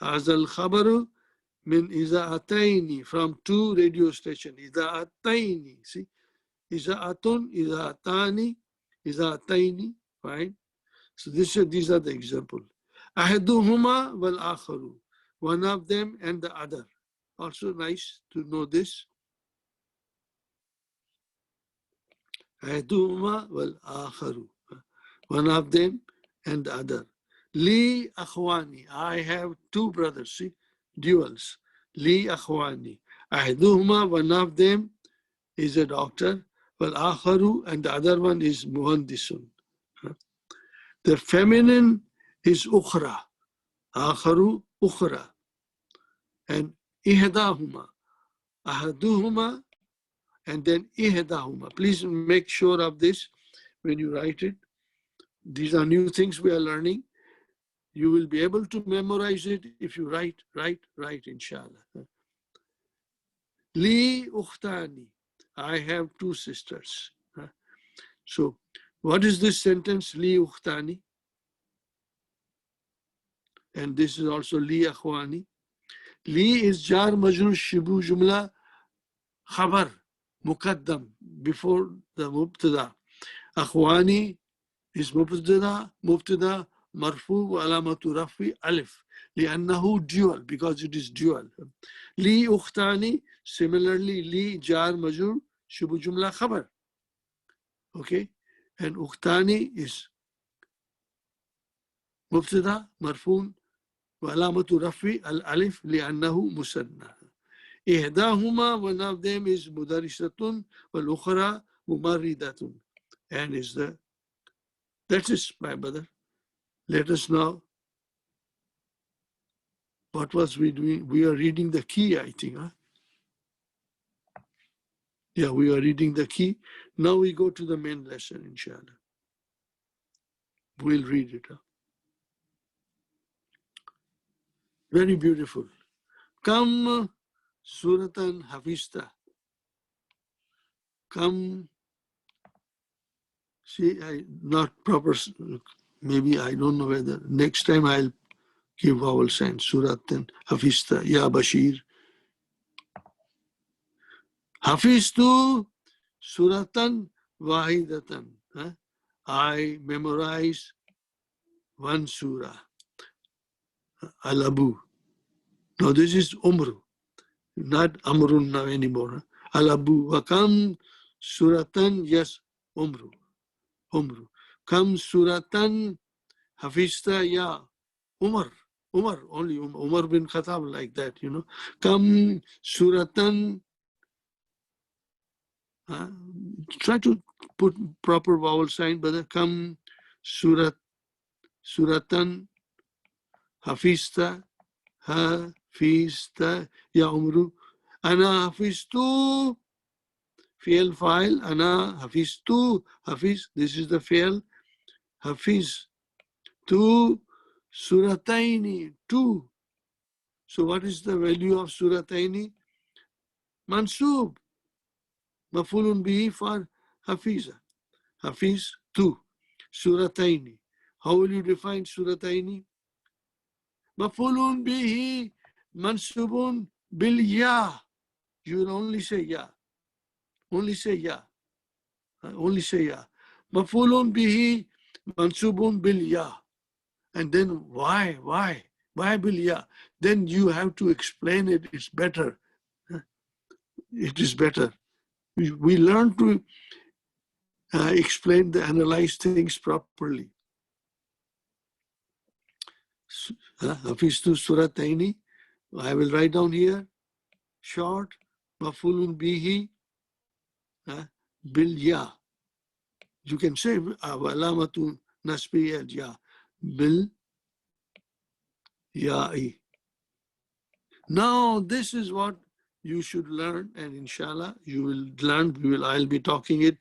azal khabaru min iza'ataini, from 2 radio stations. Iza'ataini. See? Iza'atun, iza'atani, iza'ataini. Fine. So these are the examples. Ahaduhuma wal akharu. One of them and the other. Also nice to know this. Ahaduhuma wal akharu. One of them and the other. Li akhwani. I have 2 brothers. See? Duals. Li akhwani. Ahaduhuma, one of them is a doctor. Wal akharu, and the other one is muhandisun. The feminine is ukhra. Akharu, ukhra. And ihdahuma. Ahaduhuma, and then ihdahuma. Please make sure of this when you write it. These are new things we are learning. You will be able to memorize it if you write, inshallah. Li ukhtani. I have 2 sisters. So, what is this sentence? Li ukhtani. And this is also li akhwani. Li is jar majrur shibu jumla khabar muqaddam, before the mubtada. Akhwani is mubtada marfu wa alamatu rafi alif. لأنه dual, because it is dual. Li ukhtani, similarly, li jar majrur shibu jumla khabar. Okay, and ukhtani is mubtada marfu wa alamatu rafi al alif لأنه musanna. إحداهما, one of them is mudarisatun wal ukhra mumarridatun. And is that is, my brother. Let us now, what was we doing? We are reading the key, I think. Yeah, we are reading the key. Now we go to the main lesson, inshallah. We'll read it. Very beautiful. Come suratan hafista. Come, see, not proper, maybe I don't know whether, next time I'll give vowel signs. Suratan hafista, ya Bashir. Hafiztu suratan wahidatan. I memorize one surah. Al-Abu. Now this is Umru, not Amrun now anymore. Al-Abu. Wakam suratan, yes, Umru. Umru. Kam suratan hafista ya Umar. Umar, only Umar bin Khattab, like that, you know. Kam suratan, try to put proper vowel sign, but kam suratan hafista, hafista ya Umru. Ana hafiztu, fi'l fa'il, ana hafiztu, hafiz, this is the fi'l, hafiz, tu surataini, two. So what is the value of surataini? Mansub, mafulun bihi for hafiza. Hafiz, two. Surataini. How will you define surataini? Mafulun bihi mansubun bil ya. You will only say ya. Only say ya. Only say ya. Mafulun bihi mansubun bil ya. And then why? Why bil ya? Then you have to explain it. It's better. It is better. We learn to explain, analyze things properly. Hafiztu surataini. I will write down here. Short. Mafulun bihi bil ya. You can say alamatu nasbi al ya bil ya'i. Now this is what you should learn, and inshallah you will learn. I'll be talking it.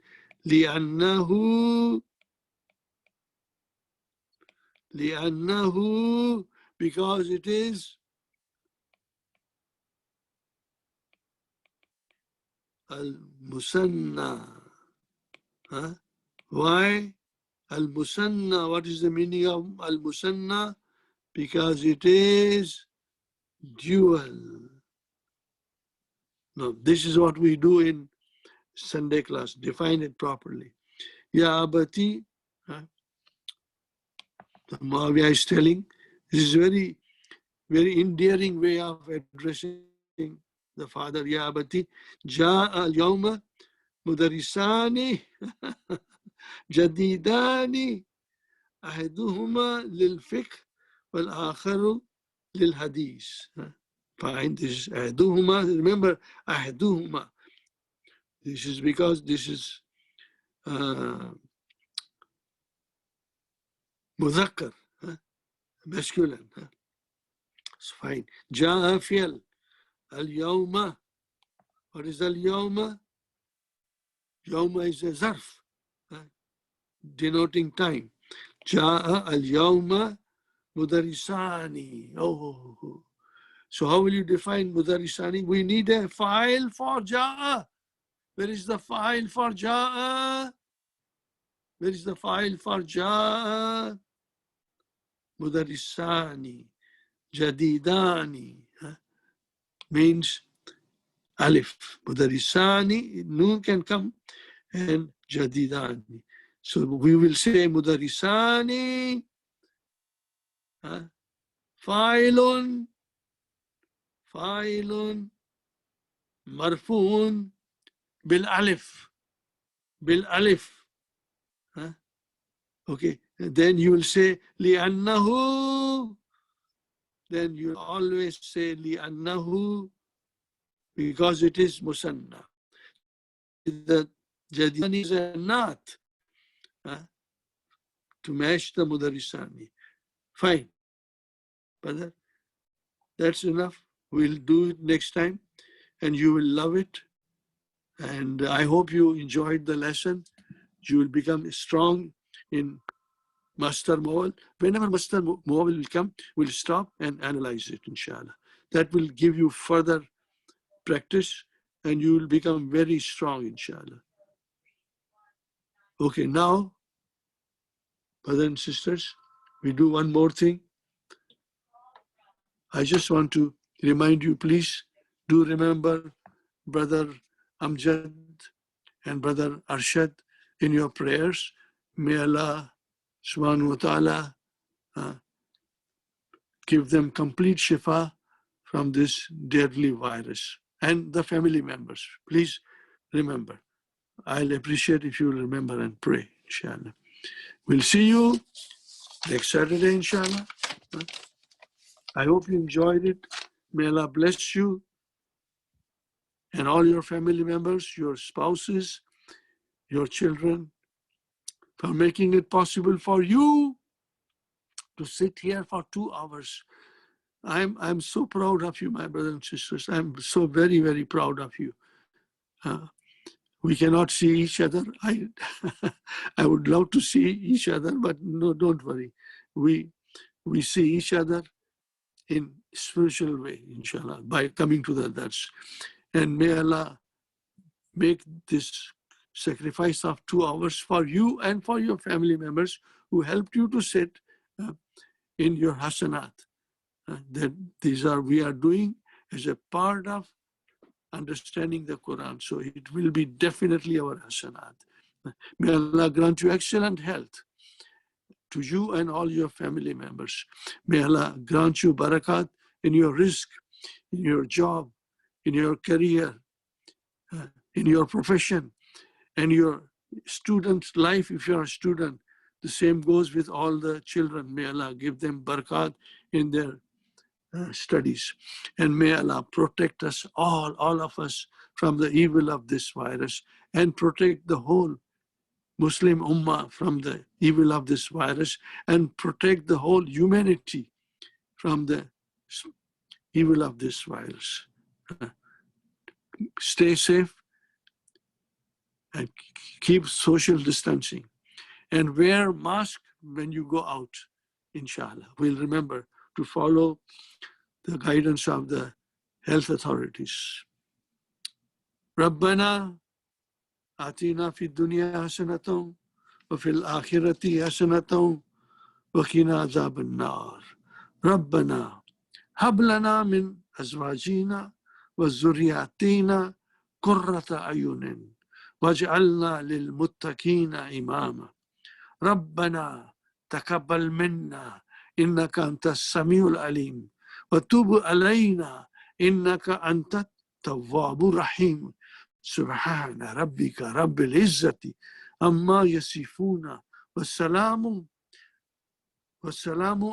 لأنه, because it is al-musanna. Why? Al-musanna. What is the meaning of al-musanna? Because it is dual. No, this is what we do in Sunday class. Define it properly. Ya abati, Muawiyah is telling, this is very, very endearing way of addressing the father. Ya abati, ja'a al-yawma mudarisani jadidani ahaduhuma lil-fiqh wal-akharu lil-hadith. Fine, this is ahaduhuma. Remember, ahaduhuma. This is because this is مذكر, masculine. It's fine. جاء فعل. اليوم. What is اليوم? يوم is a zarf, denoting time. جاء اليوم مدرسان. Oh. So how will you define مدرسان? We need a file for جاء. Where is the file for جاء? Where is the file for جاء? Mudarisani, Jadidani, means alif. Mudarisani, noon can come, and Jadidani. So we will say Mudarisani, Fa'ilun, Marfuun, Bil Alif. Okay. Then you will say li'annahu. Then you always say li'annahu because it is musanna. The jadidani is a not to match the mudarisani. Fine. Brother, that's enough. We'll do it next time and you will love it. And I hope you enjoyed the lesson. You will become strong in Master Mobile. Whenever Master Mobile will come, we'll stop and analyze it, inshallah. That will give you further practice, and you will become very strong, inshallah. Okay, now, brothers and sisters, we do one more thing. I just want to remind you, please do remember Brother Amjad and Brother Arshad in your prayers. May Allah subhanahu wa ta'ala give them complete shifa from this deadly virus, and the family members. Please remember. I'll appreciate if you remember and pray, inshallah. We'll see you next Saturday, inshallah. I hope you enjoyed it. May Allah bless you and all your family members, your spouses, your children, for making it possible for you to sit here for 2 hours. I'm so proud of you, my brothers and sisters. I'm so very, very proud of you. We cannot see each other. I would love to see each other, but no, don't worry. We see each other in spiritual way, inshallah, by coming to the dars. And may Allah make this sacrifice of 2 hours for you and for your family members who helped you to sit in your hasanat. That we are doing as a part of understanding the Quran. So it will be definitely our hasanat. May Allah grant you excellent health to you and all your family members. May Allah grant you barakat in your rizq, in your job, in your career, in your profession, and your student's life. If you're a student, the same goes with all the children. May Allah give them barakat in their studies. And may Allah protect us all of us from the evil of this virus, and protect the whole Muslim Ummah from the evil of this virus, and protect the whole humanity from the evil of this virus. Stay safe and keep social distancing, and wear mask when you go out, inshallah. We'll remember to follow the guidance of the health authorities. Rabbana atina fid dunya hasanatan wa fil akhirati hasanatan wa qina adhaban nar. Rabbana hab lana min azwajina wa zurriyatina qurrata ayunin waj'alna lil muttaqina imama. Rabbana taqabbal minna innaka antas samiul alim وتوب علينا إنك أنت التواب الرحيم سبحان ربك رب العزة عما يصفون والسلام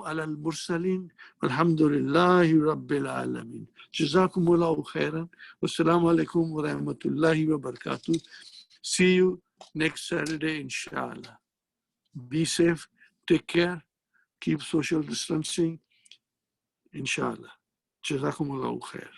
على المرسلين والحمد لله رب العالمين. جزاكم الله خيرا والسلام عليكم ورحمة الله وبركاته. See you next Saturday, inshallah. Be safe, take care, keep social distancing. Inshallah. Jazakumullahu khair.